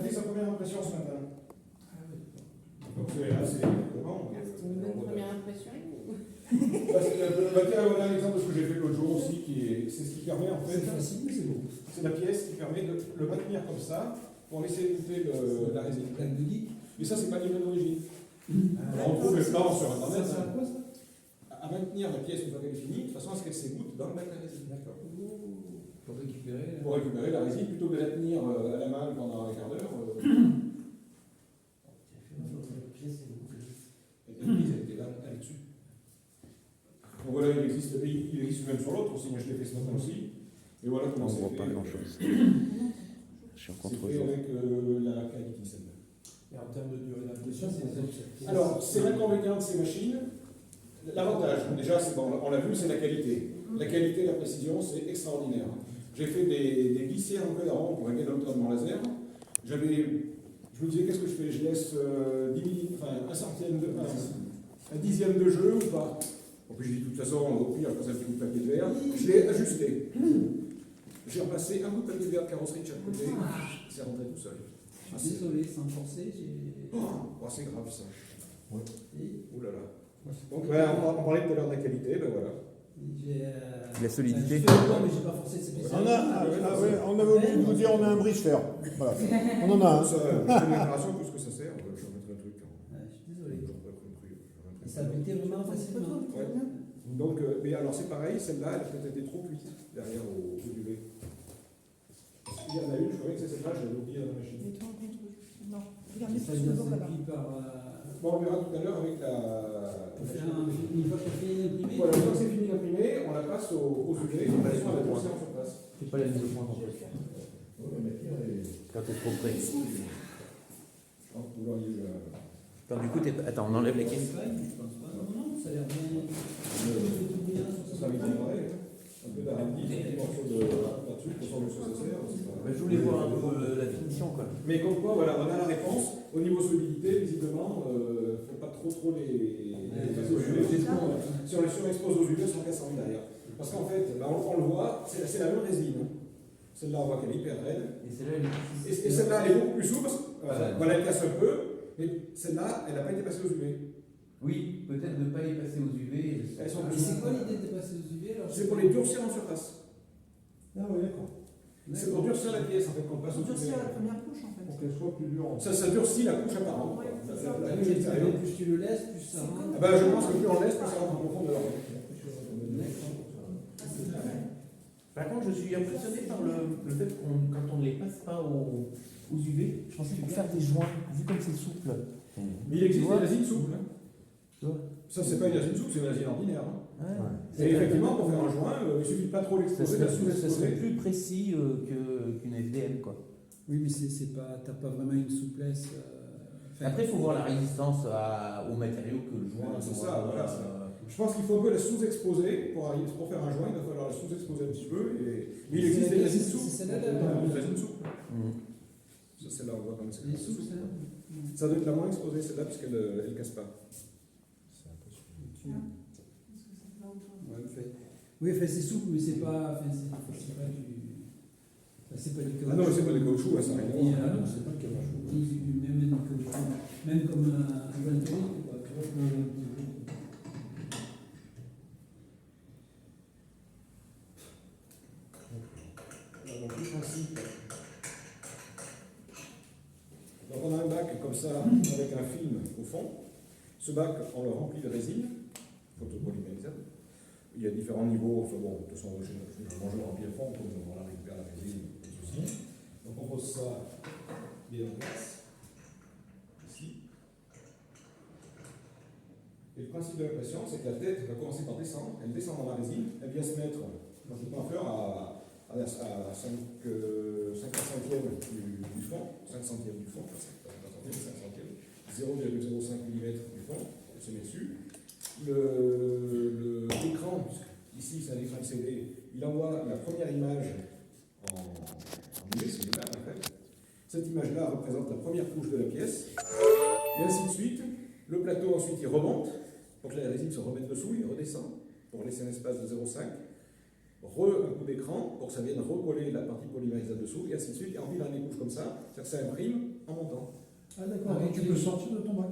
fait sa première impression ce matin. Donc c'est assez comment C'est une bonne première impression. On a un exemple de ce que j'ai fait l'autre jour aussi, c'est ce qui permet en fait. C'est facile, mais c'est beau. C'est la pièce qui permet de le maintenir comme ça pour laisser écouter la résine. Mais ça, c'est pas livré d'origine. Alors, on trouve le plan sur internet. Ça sert à quoi ça? À maintenir la pièce une fois qu'elle est finie, de toute façon à ce qu'elle s'égoutte dans le bac à résine. D'accord. Pour Pour récupérer la résine, plutôt que de la tenir à la main pendant un quart d'heure. La prise, elle était là, elle est dessus. Donc voilà, il existe même sur l'autre aussi, moi je l'ai fait ce matin aussi. Et voilà comment On c'est ne fait. voit pas grand-chose. Je suis en C'est fait contre-jour. avec la qualité celle-là. Et en termes de durée d'impression, c'est Alors, c'est l'inconvénient de ces machines. L'avantage, déjà, c'est bon, on l'a vu, c'est la qualité. La qualité et la précision, c'est extraordinaire. J'ai fait des glissières en colorant pour régler la hauteur de mon laser. Je me disais, qu'est-ce que je fais? Je laisse 10 un centième un dixième de jeu ou pas? Bon, puis je dis, de toute façon, au pire, je passe un petit bout de papier de verre. Je l'ai ajusté. J'ai repassé un bout de papier de verre de carrosserie de chaque côté. C'est rentré tout seul. Je suis désolé, sans forcer, Oh, c'est grave ça. Ouais. Ouh là là. Donc, on parlait tout à l'heure de la qualité, ben voilà. La solidité. Mais j'ai pas forcé, c'est On avait oublié de vous dire, on a un brise-fer. Voilà. On en a un. Ça, une déclaration, tout ce que ça sert, je vais mettre un truc. Je suis désolé. Et ça Ça a buté vraiment facilement. Ouais. Donc, mais alors c'est pareil, celle-là, elle a peut-être été trop cuite derrière au UV. Il y en a une, je croyais que c'est celle-là, je l'avais oublié dans la machine. Non, regardez Ça sur vient le dos là-bas. s'appuyer par. Bon, on verra tout à l'heure avec la. Une fois que c'est imprimé. Voilà, une fois que c'est fini d'imprimer, on la passe au UV, on la laisse à la dossier en surface. C'est pas la mise au point en fait. Quand t'es trop près. Vous voyez, Attends, du coup, attends, on enlève les caisses. Je pense pas. Non, ça a l'air bien. ça sera vite pareil. Un peu d'R&D, un morceau là-dessus, pour savoir ce que ça sert. Je voulais voir un peu la finition, quoi. Mais comme quoi, voilà, on a la réponse. Au niveau solidité, visiblement, il ne faut pas trop les passer au UV. Si on les surexpose aux UV, elles sont cassantes derrière. Parce qu'en fait, on le voit, c'est la même résine. Celle-là, on voit qu'elle est hyper raide. Et celle-là, elle est Et celle-là, elle est beaucoup plus souple. Voilà, elle casse un peu. Mais celle-là, elle n'a pas été passée aux UV. Oui, peut-être ne pas les passer aux UV. Elles sont Mais plus c'est quoi souples. l'idée de passer aux UV alors? C'est pour les durcir en surface. Ah oui, d'accord. C'est pour durcir la pièce, en fait, qu'on passe aux On UV. durcit à la première couche en fait. Pour qu'elle soit plus dure. Ça durcit la couche apparente. Ouais, c'est ça. La couche extérieure. Plus tu le laisses, plus ça rentre. Ah ben, je pense que plus on laisse, plus ça rentre en profondeur. Par contre, je suis impressionné par le fait qu'on, quand on ne les passe pas aux UV, je pensais pour faire des joints, vu comme c'est souple. Mais il existe Tu vois des résines souples. Hein. Tu vois Ça, c'est pas une résine souple, c'est une résine ordinaire. Hein. Ouais. Et effectivement, pour faire un joint, il suffit de pas trop Ça l'exposer, de serait, la ça serait sous-exposer. plus précis qu'une FDM, quoi. Oui, mais c'est pas, t'as pas vraiment une souplesse. Après, il faut voir la résistance aux matériaux que le joint. Voilà, c'est ça, voilà, Je pense qu'il faut un peu la sous-exposer pour faire un joint, il va falloir la sous-exposer un petit peu. Mais il existe des résines souples. C'est celle-là, Des résines souples. Mm. Ça, celle-là, on voit comme c'est Elle est souple, souple. celle-là. Ça doit être la moins exposée, celle-là, puisqu'elle ne casse pas. Ouais, le fait. Oui, enfin, c'est souple, mais c'est pas, enfin, c'est pas du. Enfin, c'est pas du caoutchouc. Ah non, mais c'est pas des caoutchoucs, ça n'a rien à voir. Ah non, c'est pas le caoutchouc. Même du caoutchouc. Même comme un joint tonique, quoi. Tu vois. Donc, le principe. Donc, on a un bac comme ça, avec un film au fond. Ce bac, on le remplit de résine, photopolymérisable. Il y a différents niveaux. Enfin bon, de toute façon, généralement, je le remplis à fond, comme on récupère la résine, pas de souci. Donc, on pose ça bien en place, ici. Et le principe de la pression, c'est que la tête va commencer par descendre, elle descend dans la résine, elle vient se mettre dans le coiffeur à 5 centièmes du fond, 5 centièmes du fond, 0,05 mm du fond, elle se met dessus. L'écran, ici c'est un écran LCD, il envoie la première image en UV, c'est une image en fait. Cette image-là représente la première couche de la pièce, et ainsi de suite. Le plateau ensuite il remonte, pour que la résine se remette dessous, il redescend, pour laisser un espace de 0,5. un coup d'écran pour que ça vienne recoller la partie polymérisable dessous, et ainsi de suite, et en pilant des couches comme ça, c'est-à-dire que ça imprime en montant. Ah d'accord, donc tu peux sortir de ton bac.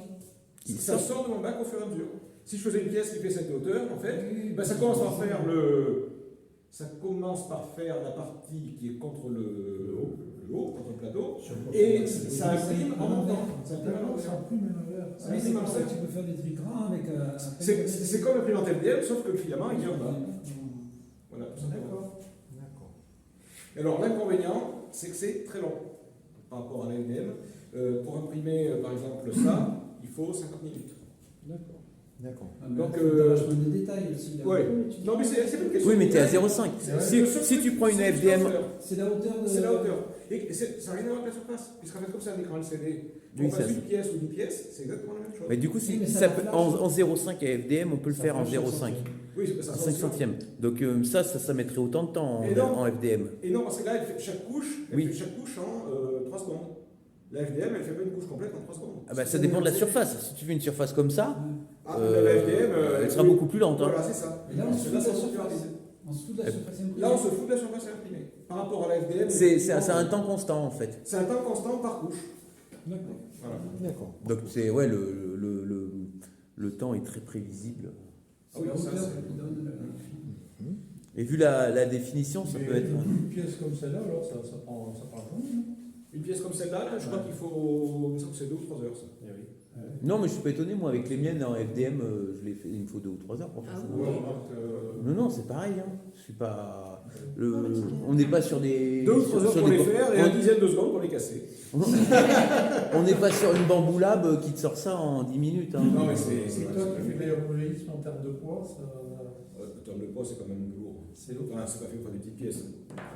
Ça sort de mon bac au fur et à mesure. Si je faisais une pièce qui fait cette hauteur, en fait, ben ça commence par faire la partie qui est contre le haut, contre le plateau, et ça imprime en montant. Ça imprime en montant. Ça imprime à l'envers. Ça imprime comme ça. Tu peux faire des trucs grands avec. C'est comme l'imprimante MDM, sauf que le filament il vient en bas. Voilà, tout simplement. D'accord. Alors l'inconvénient, c'est que c'est très long par rapport à la MDM. Pour imprimer, par exemple, ça, il faut 50 minutes. D'accord. D'accord. Donc, vachement de détails aussi. Là. Ouais. Non, mais c'est pas une question. Oui, mais tu es à de détail. 0,5. C'est vrai. Si, Le seul si tu truc, prends une c'est FDM, la hauteur. C'est la hauteur de. C'est la hauteur. Et ça n'a rien à voir avec la surface. Puisqu'en fait, comme c'est un écran LCD, Oui, qu'on fasse ça- une pièce ou 10 pièces, c'est exactement la même chose. mais du coup, Oui, mais ça ça va peut, flash. en 0,5 à FDM, on peut le Ça faire en flash 0,5. Oui, ça À sort 5 sûr. centièmes. Donc ça mettrait autant de temps Et non. en FDM. Et non, parce que là, elle fait chaque couche, Oui. en 3 secondes. La FDM, elle fait pas une couche complète en 3 secondes. Ah bah, ça dépend de la surface. Si tu fais une surface comme ça, Ah, la FDM, elle sera oui. beaucoup plus lente. Hein. Voilà, c'est ça. Et là, on se fout de la c'est beaucoup plus surface. rapide. On se fout de la surface imprimée. Là, on se fout de la surface imprimée. Par rapport à la FDM, C'est un temps constant en fait. c'est un temps constant par couche. D'accord. Voilà. D'accord. Donc c'est ouais le temps est très prévisible. Ah oui, C'est la ça, hauteur c'est- qui donne. Et vu la définition, ça peut être. Une pièce comme celle-là, alors ça prend journée, non? Une pièce comme celle-là, là, je crois qu'il faut. Il me semble que c'est 2 ou 3 heures, ça. Eh oui. Non, mais je suis pas étonné, moi, avec les miennes en FDM, je l'ai fait, il me faut 2 ou 3 heures pour faire Ah ça. oui. Ouais, donc, Non, non, c'est pareil. Hein. Je suis pas. Non, mais c'est bien. On n'est pas sur des. 2 ou 3 heures sur pour des- les faire et un dixième de seconde pour les casser. On n'est pas sur une bambou lab qui te sort ça en 10 minutes. Hein. Non, mais c'est. Et toi qui fais l'héroïsme en termes de poids, Le terme de poids, c'est quand même lourd. c'est lourd. Enfin, c'est pas fait pour des petites pièces.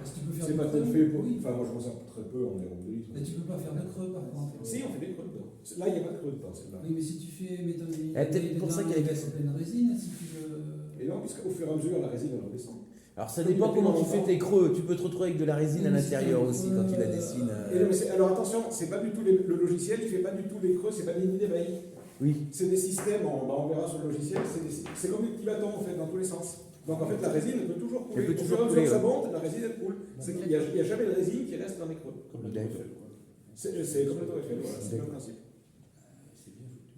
Est-ce que tu peux faire C'est des pas creux? peut-être fait pour. Oui. Enfin, moi, je m'en sers très peu en aéromobilisme. Mais tu peux pas faire de creux par contre. Si, on fait des creux dedans. Là, il n'y a pas de creux dedans, celle-là. Oui, mais si tu fais, mettons, des. peut-être pour ça qu'il y a- une pleine résine, si tu veux. Et non, puisqu'au fur et à mesure, la résine, elle redescend. Alors ça dépend comment tu fais tes creux. Tu peux te retrouver avec de la résine à Oui, l'intérieur c'est aussi un quand peu, tu la dessines. Et non, mais alors attention, c'est pas du tout le logiciel, il fait pas du tout les creux, c'est pas des lignes d'éveil. Oui. C'est des systèmes, on verra sur le logiciel, c'est comme des petits bâtons en fait, dans tous les sens. Donc en fait, la résine elle peut toujours couler. Elle peut Au toujours fur et à mesure que ça couler, monte, la résine elle coule. Il n'y a jamais de résine qui reste dans les creux. Comme la D'accord. Tour Eiffel, quoi. C'est comme le Tour Eiffel, voilà, c'est le même principe. C'est bien foutu.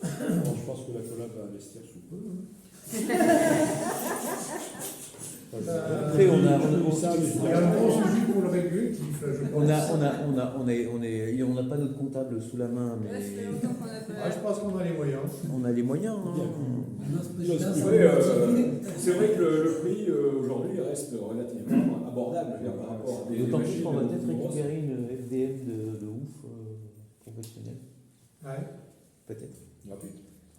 Bon, je pense que la collab va investir sous peu. Hein. Après, on a- ça, mais Il y a un gros sujet pour le régler qui fait, je pense. On n'a pas notre comptable sous la main, Ouais, ça fait mais longtemps qu'on a pas. Ah, je pense qu'on a les moyens. on a les moyens. Hein. Notre président, Vous savez, c'est vrai que le prix aujourd'hui reste relativement abordable je veux dire, par rapport à des D'autant plus machines qu'on va peut-être plus grosses. récupérer une FDM de ouf professionnelle. Ouais. Peut-être. Rapide.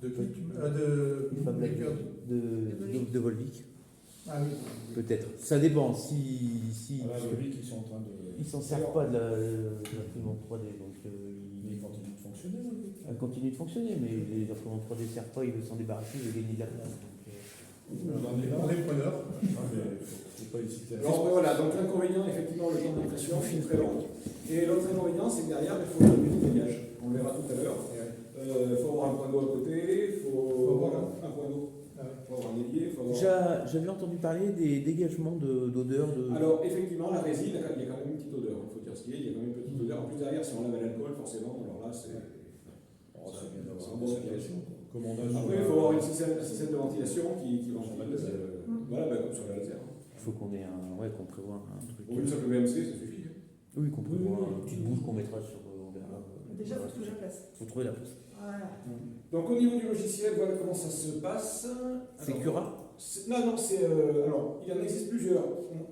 De qui tu de Une Fab Lab Maker. de Volvic. Ah oui. Peut-être. Ça dépend. Si Voilà, le Vic, ils sont en train de. ils s'en servent pas de l'imprimante 3D, donc Il continue de fonctionner, le Vic. elle continue de fonctionner, mais les imprimantes 3D ne servent pas, il veut s'en débarrasser, il veut gagner de la place. Donc, On en est là. On est preneurs. Ah, mais faut pas hésiter à Alors voilà, donc l'inconvénient, effectivement, le temps d'impression est très long. Et l'autre inconvénient, c'est que derrière, il faut un petit dégage. On le verra tout à l'heure. Il faut avoir un point d'eau à côté, il faut avoir un point d'eau. Il faut avoir un ailier, il faut avoir... j'avais entendu parler des dégagements d'odeur de. Alors, effectivement, la résine, il y a quand même une petite odeur. Il faut dire ce qu'il y a, il y a quand même une petite odeur. En plus, derrière, si on lave à l'alcool, forcément, alors là, c'est... Oh, c'est bien d'avoir C'est un un bon bon piège. Comme on a Après, il faut avoir un système de ventilation qui ventile. Sur la laser. Voilà, comme sur la laser. Il faut qu'on ait qu'on prévoit un truc. Pour une simple VMC, ça suffit. Oui, qu'on prévoit une petite bouche qu'on mettra sur. On verra. Déjà, il faut trouver la place. Faut trouver la place. Voilà. Donc, au niveau du logiciel, voilà comment ça se passe. C'est Alors, Cura. Non, c'est. Alors, il en existe plusieurs.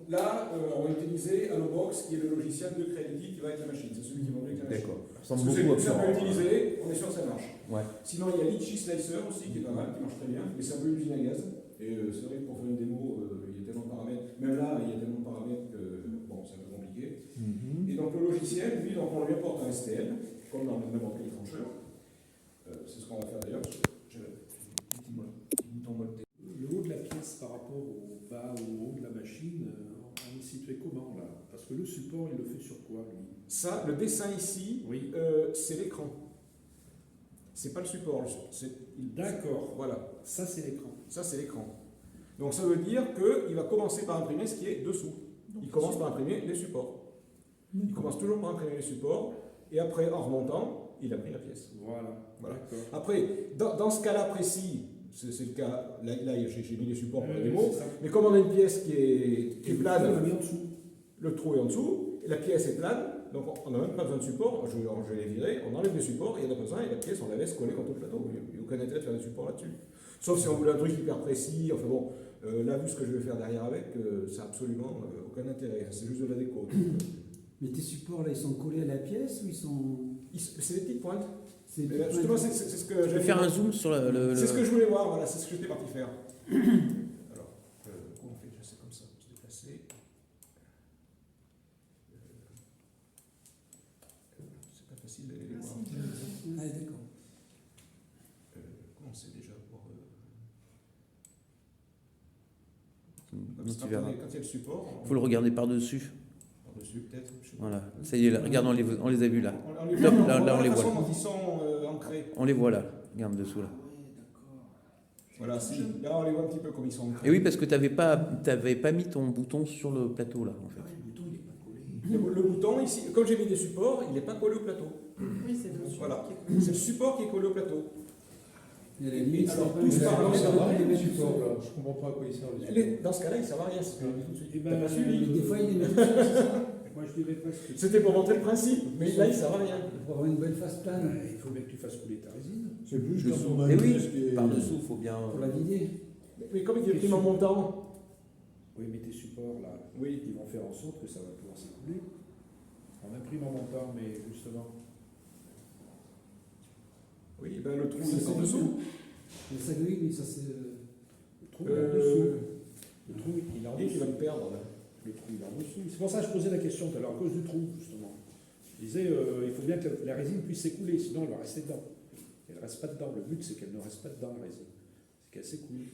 Là, on va utiliser Allobox, qui est le logiciel de Creality qui va avec la machine. C'est celui qui va avec la machine. D'accord. Ça Parce ressemble que c'est beaucoup plus simple à à Cura. utiliser, on est sûr que ça marche. Ouais. Sinon, il y a Litchi Slicer aussi, qui est pas mal, qui marche très bien, mais c'est un peu une usine à gaz. Et c'est vrai que pour faire une démo, il y a tellement de paramètres. Même là, il y a tellement de paramètres que bon, c'est un peu compliqué. Et donc, le logiciel, lui, donc, on lui apporte un STL, comme dans n'importe quel trancheur. C'est ce qu'on va faire d'ailleurs. J'ai le petit bouton molleté. Le haut de la pièce par rapport au bas ou au haut de la machine, on est situé comment là? Parce que le support, il le fait sur quoi lui? Ça, le dessin ici, Oui. c'est l'écran. C'est pas le support. D'accord. Voilà, Ça, c'est l'écran. ça c'est l'écran. Donc ça veut dire qu'il va commencer par imprimer ce qui est dessous. Il commence par imprimer les supports. Il commence toujours par imprimer les supports, et après, en remontant, il imprime la pièce. Voilà. Voilà. D'accord. Après, dans ce cas-là précis, c'est le cas, là j'ai mis les supports pour les démos, C'est ça. mais comme on a une pièce qui est On plane, l'a mis en dessous. le trou est en dessous, et la pièce est plane, donc on n'a même pas besoin de support, je l'ai viré, on enlève les supports, et il n'y en a pas besoin, et la pièce on la laisse coller contre le plateau. Il n'y a aucun intérêt de faire des supports là-dessus. Sauf si on voulait un truc hyper précis, enfin bon, là vu ce que je vais faire derrière avec, ça n'a absolument aucun intérêt, c'est juste de la déco. Mais tes supports, là, ils sont collés à la pièce ou ils sont... C'est des petites pointes. C'est Mais là, justement, c'est ce que Je vais j'avais faire un zoom sur le... C'est ce que je voulais voir, voilà, c'est ce que j'étais parti faire. Alors, comment on fait déjà? C'est comme ça, se déplacer. C'est pas facile d'aller les voir. Ah, d'accord. Comment c'est déjà pour. Donc, tu verras. Quand il y a le support, Faut le regarder par-dessus. par-dessus peut-être. je sais pas. Voilà. Ça y est, là. Regarde, on les a vus là. On les Là, voit, là, là, on les la voit. façon dont ils sont ancrés. On les voit là. Regarde dessous là. Voilà, si. Là, on les voit un petit peu comme ils sont ancrés. Et oui, parce que t'avais pas mis ton bouton sur le plateau là, en fait. Le bouton, il n'est pas collé. Le bouton ici, comme j'ai mis des supports, il n'est pas collé au plateau. Oui, c'est le Voilà. C'est le support qui est collé au plateau. Et à la limite, Alors, c'est tous pas- par- c'est pas- les supports, là. Je comprends pas à quoi ils servent. Dans ce cas-là, il ne sert à rien, c'est ce que je dis tout de suite. Eh ben, T'as pas suivi. Des fois, il les met tout seul, c'est ça Moi, je dirais presque. C'était pour montrer le principe, mais là, il ne sert à rien. Pour avoir une bonne face plane, Il faut bien que tu fasses couler ta résine. C'est plus Dessous. quand on a Et une oui, pièce qui est- par-dessous, faut bien. pour la vider. Mais comme il est pris en montant, Oui, mais tes supports, là, oui. ils vont faire en sorte que ça va pouvoir s'écouler. On imprime en montant, mais justement. Oui, ben le trou Ça, il est en c'est dessous. Mais ça, oui, mais ça, c'est... Le trou, il est en dessous. Le trou, il est en Et tu vas dessous. le perdre là. Le trou, il est en dessous. C'est pour ça que je posais la question tout à l'heure, à cause du trou, justement. Je disais, il faut bien que la résine puisse s'écouler, sinon elle va rester dedans. Elle ne reste pas dedans. Le but, c'est qu'elle ne reste pas dedans, la résine. C'est qu'elle s'écoule.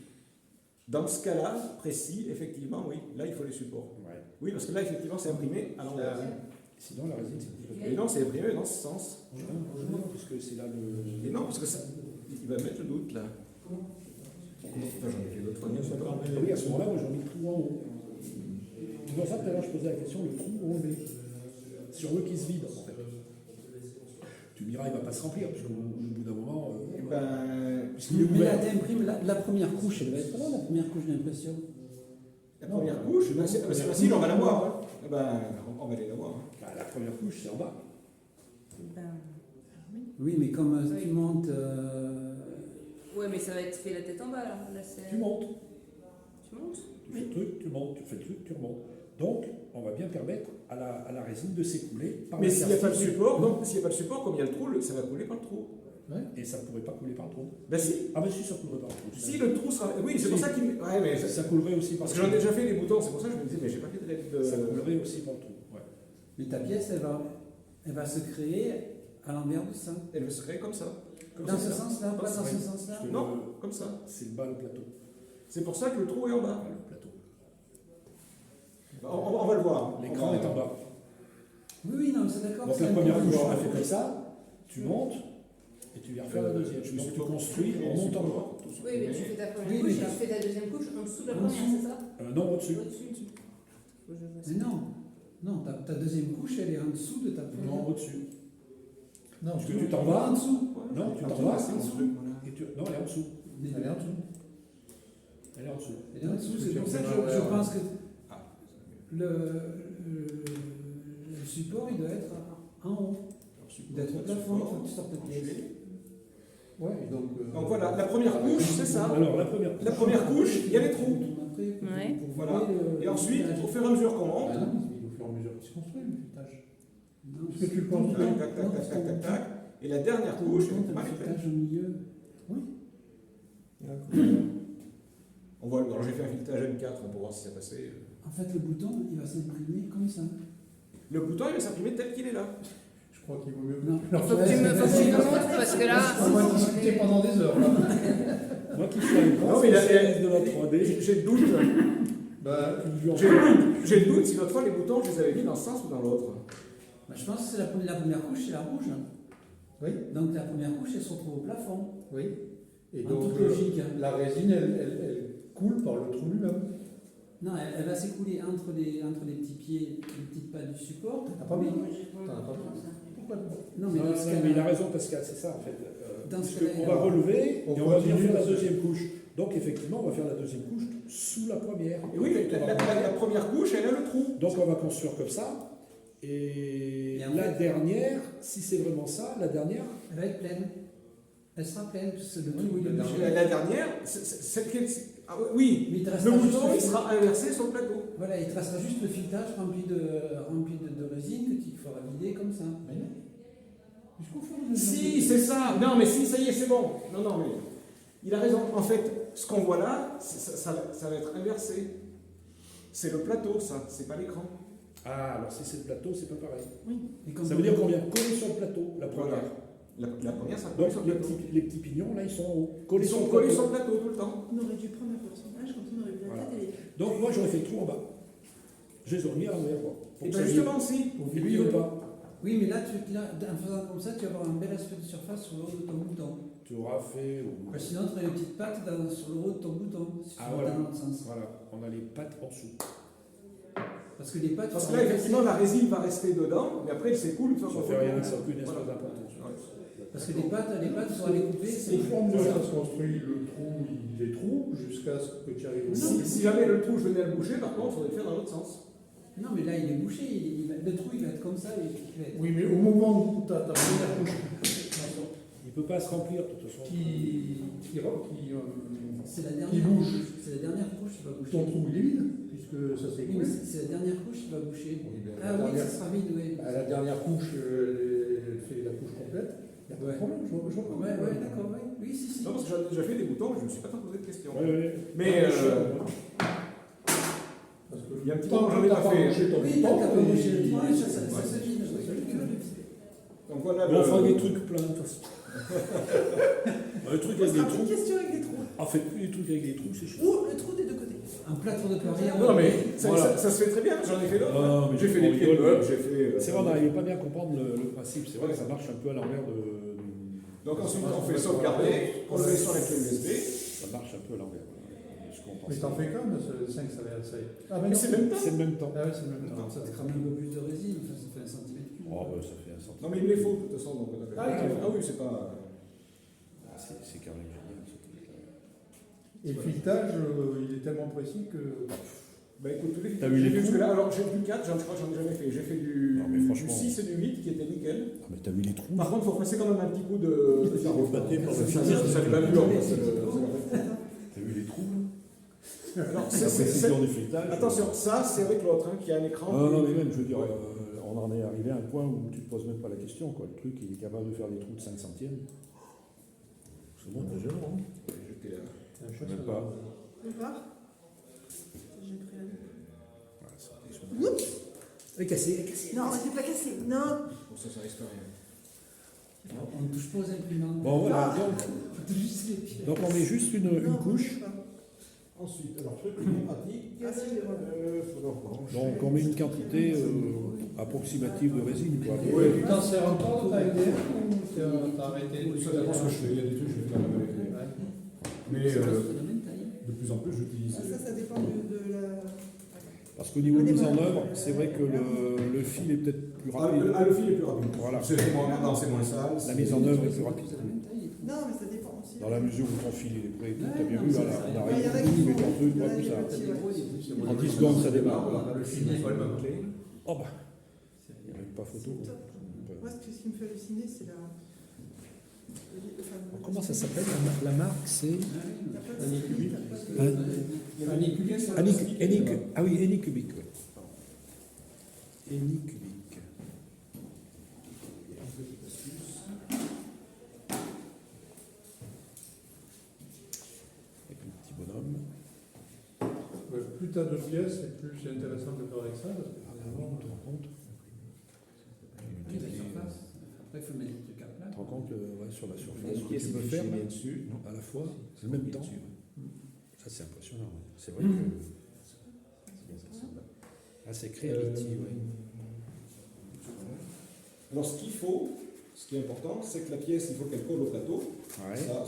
Dans ce cas-là, précis, effectivement, oui, là il faut les supports. Ouais. Oui, parce que là, effectivement, c'est imprimé à l'envers. Sinon, la résine s'écoule. Et non, c'est imprimé dans ce sens. Non, puisque c'est là le. Et non, parce que ça, il va mettre le doute là. Enfin, j'en ai fait l'autre fois. Ah oui, à ce moment-là, moi, j'ai mis le trou en haut. C'est pour ça que tout à l'heure, je posais la question, le trou, où on le met. Si on veut qu'il se vide, en fait. Tu me diras, il ne va pas se remplir, parce qu'au bout d'un moment. Eh ben, Puisqu'il est Mais là, ouvert. t'imprimes la première couche, elle va être là, la première couche d'impression. la première couche, ben, c'est facile, on va la voir. Hein. Eh ben, on va aller la voir. Hein. Bah, la première couche, c'est en bas. Ben, Oui, mais comme Oui. tu montes... ouais, mais ça va être fait la tête en bas, là. Là, c'est... Tu montes. Tu montes Tu fais le truc, tu montes. Tu fais le truc, tu remontes. Donc, on va bien permettre à la résine de s'écouler par Mais la s'il n'y a pas de certitude. support, donc s'il n'y a pas de support, comme il y a le trou, ça va couler par le trou. Et ça ne pourrait pas couler par le trou. Ben si. Ah, mais si, ça coulerait par le trou. Si le trou sera. Oui, c'est pour ça qu'il. Ouais, mais. Ça coulerait aussi par Parce le que trou. j'en ai déjà fait les boutons, c'est pour ça que je me disais, mais j'ai pas fait de règle Ça de. coulerait aussi par le trou. Ouais. Mais ta pièce, elle va se créer à l'envers de ça. Elle va se créer comme ça. Comme Dans ça. ce sens-là, pas dans Oui. ce sens-là. Parce que Non, comme ça. C'est le bas, le plateau. C'est pour ça que le trou est en bas. Le plateau. On va le voir. L'écran est en bas. Oui, oui, non, c'est d'accord. Donc c'est la un première peu- couche, on l'a fait comme ça. Tu montes et tu viens refaire la deuxième. Je me Donc suis tu pas construis en montant. Oui, mais tu fais ta première Oui, couche mais et t'as- tu fais ta deuxième couche en dessous de la En première, dessous. c'est ça Non, au-dessus. Au-dessus. Je vois ça. Mais non, non, ta deuxième couche, elle est en dessous de ta première. Non, au-dessus. Non, Parce que tu t'en Pas vas. en dessous. Non, tu Quand t'en on vas. va, c'est en dessous. Et non, elle est en dessous. Elle est en dessous. Elle est en dessous. Elle est en dessous, Parce c'est que pour tu ça que fais je l'envers, pense que Ah. le support, il doit être en haut. Il doit être au plafond, il faut que tu sortes ta pièce. Ouais, donc. Donc voilà, la première couche, c'est ça. Alors, la première couche. La première couche, il y a les trous. Ouais. Voilà. Et ensuite, au fur et à mesure qu'on monte, Ah non, il faut faire en mesure qu'il se construit le filetage. Non, Parce que tu le construis. tac, tac, tac, tac, tac, tac, tac. Et la dernière couche, effectivement, elle est faite. au milieu. On voit, alors j'ai fait un filetage M4 pour voir si ça passait. En fait, le bouton, il va s'imprimer comme ça. Le bouton, il va s'imprimer tel qu'il est là. Je crois qu'il vaut mieux. Non. Il faut que tu me montres parce que là. On va discuter pendant des heures. Là. Moi qui suis un grand Non, mais il a- spécialiste de la 3D, J'ai le doute. Bah, J'ai le doute si l'autre fois les boutons, je les avais mis dans ce sens ou dans l'autre. Bah, je pense que c'est la première couche, c'est la rouge. Oui, Donc la première couche, elle se retrouve au plafond. oui. Et En donc, toute logique. la résine, elle coule par le trou lui-même. Non, elle va s'écouler entre les petits pieds, les petites pattes du support. T'as pas Mais- vu T'en as pas vu Pourquoi pas Non, Non, mais non, dans ce cas-là- mais il a raison, Pascal, c'est ça en fait. Dans ce Puisque cas-là, on va relever on et on va venir continue faire la parce que- deuxième couche. Donc effectivement, on va faire la deuxième couche sous la première. Et oui, la première couche, elle a le trou. Donc on va construire comme ça. Et, Et en la fait- dernière, si c'est vraiment ça, la dernière, Elle va être pleine. Elle sera pleine, parce que le trou, il est la bouché. La dernière, celle qui ah oui, Mais il te le restera juste bouton, le il sera inversé sur le plateau. Voilà, il te restera juste le filetage rempli de résine que tu feras vider comme ça. Jusqu'au fond. Si, c'est ça. Non, mais si, ça y est, c'est bon. Non, non, mais il a raison. En fait, ce qu'on voit là, ça va être inversé. C'est le plateau, ça, c'est pas l'écran. ah alors si c'est le plateau, c'est pas pareil. Et comme Ça veut dire qu'on vient coller sur le plateau, la première. Voilà. La première, ça Donc colle sur le les plateau. petits, les petits pignons là, ils sont en haut, Ils collés sont sur le collés plateau. sur le plateau tout le temps. On aurait dû prendre un personnage, comme ça on aurait vu la Voilà. tête et Donc moi j'aurais fait le trou en bas. Je les aurais mis à l'envers. Quoi. Et Pour que bien ça justement, si. Et lui il veut pas. Oui, mais là, en faisant comme ça, tu vas avoir un bel aspect de surface sur le haut de ton bouton. Tu auras fait. Parce que sinon, tu as les petites pattes sur le haut de ton bouton, si tu Ah, vas voilà. dans l'autre sens. Voilà, on a les pattes en dessous. Parce que les pattes. Parce que là, effectivement, la résine va rester dedans, mais après, elle s'écoule une fois Ça qu'on fait rien, fait. ça n'a aucune espèce Voilà. d'importance. Parce que les pattes, tu vas les couper. Au fur et à mesure que ça se construit, le trou, il est trou, jusqu'à ce que tu arrives au Si jamais le trou, je venais à le boucher, par contre, il faudrait le faire dans l'autre sens. Non, mais là, il est bouché. Le trou, il va être comme ça. Il va être... Oui, mais au moment où tu as ta première couche Il ne peut pas se remplir de toute façon. C'est la qui dernière bouge, C'est la dernière couche qui va boucher. ton trou il est vide, puisque ça s'est Oui, mais écoulé. c'est la dernière couche qui va boucher. Oui, ben, Ah la oui, dernière- ça sera vide, oui. À la dernière couche, elle fait la couche complète. Il n'y a pas de problème, je vois pas. Ouais, d'accord, ouais. Oui, si. Non, parce que j'en ai déjà fait des boutons, je ne me suis pas tant posé de questions. Ouais, ouais. Mais Parce que il y a un petit tant moment, que j'en ai t'as pas pas fait. bouché ton Oui, bouton, tant qu'à pas il- boucher le trou, il- ça se vide. Donc voilà On fera le. des trucs pleins de toute façon. Le truc avec c'est des un peu une trous. question avec des trous. En fait, plus les trucs avec des trous, c'est chiant. Ou le trou des deux côtés. Un plâtre de Paris. Non, mais ça, Voilà. ça se fait très bien, j'en ai fait d'autres. Non, mais J'ai fait des on pieds de rigole. meubles, j'ai fait. C'est vrai, on n'arrivait pas bien à comprendre le principe. C'est vrai que ça marche un peu à l'envers de. Donc ensuite, on fait sauvegarder, on le met sur la clé USB. Ça marche un peu à l'envers. Voilà. Ce qu'on pense. Mais t'en fais quand, le 5, ça va être ça. Ah, Mais c'est le même temps. C'est le même temps. Ah oui, c'est le même temps. Ça te crame un peu plus de résine, enfin, ça fait 1 centimètre cube. Oh, bah, ça fait un centimètre. Non, mais il me les faut de toute façon. Donc, Ah oui, c'est pas. C'est quand même génial ce truc-là. Et le filetage, il est tellement précis que. Bah écoute, tous les T'as vu j'ai les vu trous jusque-là. Alors j'ai vu 4, je crois que j'en ai jamais fait. J'ai fait du, Non, mais franchement. du 6 et du 8 qui étaient nickel. Ah, mais t'as vu les trous? Par contre, il faut passer quand même un petit coup de faro. Batté par le Ça fil. fait pas plus T'as vu les trous? Alors, La précision du filetage. attention, ça c'est avec l'autre qui a un écran. Non, non, mais même, je veux dire, Ouais. on en est arrivé à un point où tu te poses même pas la question, quoi. Le truc, il est capable de faire des trous de 5 centièmes. C'est bon, déjà, non? J'étais là. Je sais même pas. On va voir. J'ai pris la vue. Voilà, c'est- Elle est cassée, elle est cassée. Non, c'est pas cassé. Non. Bon, ça risque rien. On ne touche pas aux imprimantes. Bon, voilà, On touche juste les pieds. donc on met juste une Non, couche. pas. Ensuite, alors, truc pratique. Ah, si, Donc on met une quantité approximative de résine, quoi. Tu t'en sers encore avec des ou t'as arrêté Ça dépend ce que je fais. Il y a des trucs, je fais quand même avec les. Ouais. Mais C'est la même taille. de plus en plus, j'utilise. Ah, ça dépend de la. Parce qu'au niveau de mise en œuvre, c'est vrai que le fil est peut-être plus rapide. Le fil est plus rapide. Voilà. C'est moins, non, c'est moins sale. La mise en œuvre est plus rapide. C'est la même taille et tout. Non, mais ça dépend aussi. Dans la mesure où ton fil il est prêt, t'as Ouais, bien non, vu, ça, là, ça, on il y en arrive, a tu qui mets font- ton truc, il y en a tout qui ça. font- T'as des gros, des petits. En 10 secondes, ça démarre. Le fil n'est pas le même clé. Oh bah, il n'y a même pas photo. C'est top. Moi, ce qui me fait halluciner, c'est la. Comment ça s'appelle la marque? C'est Anycubic. Anycubic. Ah oui, Anycubic. Ouais. Anycubic. Avec un petit bonhomme. Ouais, plus t'as de pièces, et plus c'est intéressant de faire avec ça. Parce que Ah, tu te rends compte? Oui, la surface. Après, il faut mettre des trucs à plat. Tu te rends compte ouais, sur la surface, ce que tu peux faire là, à la fois, en même temps. Ça, c'est impressionnant. Ouais. C'est vrai que. Ah, c'est créatif, oui. Alors, ce qu'il faut, Ce qui est important, c'est que la pièce, il faut qu'elle colle au plateau. Ouais. Ça,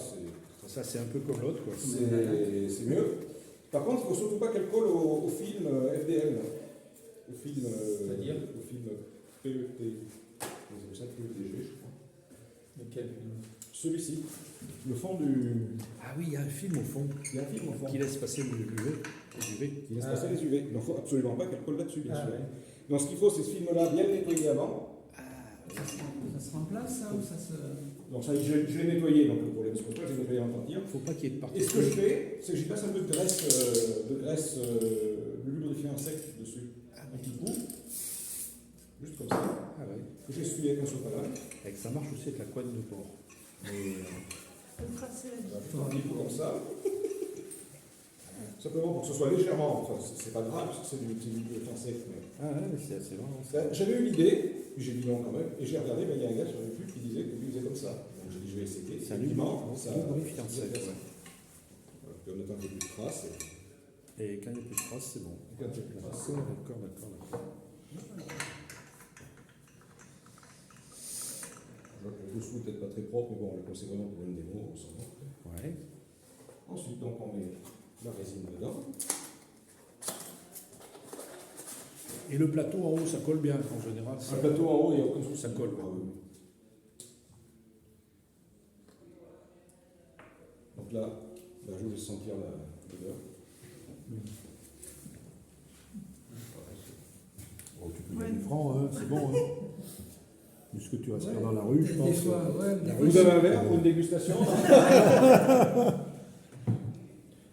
Ça, c'est un peu comme l'autre, quoi. c'est mieux. Par contre, il ne faut surtout pas qu'elle colle au film FDL. Au film. C'est-à-dire au film PET. C'est ça, PETG, je crois. Mais quel film? Celui-ci. Le fond du. Ah oui, il y a un film au fond Il y a un film au fond. qui laisse passer les UV. Qui laisse passer les UV. Il ne faut absolument pas qu'elle colle là-dessus, bien Ah, sûr. ouais. Donc, ce qu'il faut, c'est ce film-là bien le nettoyer avant. Ça se remplace, ça, ou ça se... Donc, ça, je l'ai nettoyé, donc le problème, c'est pour ça que j'ai nettoyé en partir. Il ne faut pas qu'il y ait de Et ce que je particules. fais, c'est que j'y passe un peu de graisse, de lubrifiant sec dessus. Un petit coup. Juste comme ça. Ah ouais. Que j'essuie avec un sopalin. Et que ça marche aussi avec la couenne de porc. Mais, Le tracé, la vie. Un petit coup comme ça. Simplement pour que ce soit légèrement, enfin c'est pas grave, parce que c'est du lubrifiant sec. Mais... ah ouais, mais c'est assez marrant. Ben, j'avais eu l'idée, puis j'ai dit non quand même, et j'ai regardé, ben, il y a un gars sur YouTube qui disait qu'il faisait comme ça. Donc j'ai dit je vais essayer. C'est un Effectivement, ça. lubrifiant ça sec, fait ça. ouais. Voilà, puis on attend qu'il y ait plus de traces. Et quand il n'y a plus de traces, c'est bon. Quand il y a plus de traces. D'accord. Le dessous peut-être pas très propre, mais bon, le c'est vraiment pour une démo, on s'en moque. Ouais. Ensuite, donc, on met la résine dedans. Et le plateau en haut, ça colle bien en général. Ça, Un plateau en haut, il n'y a aucun souci. ça colle. Ah oui. Donc là, je vais sentir l'odeur. Oh, tu peux gagner franc, hein, c'est bon. Hein. Puisque tu respires dans la rue, je Des pense. fois, ouais, des fois, Vous avez un verre pour une dégustation?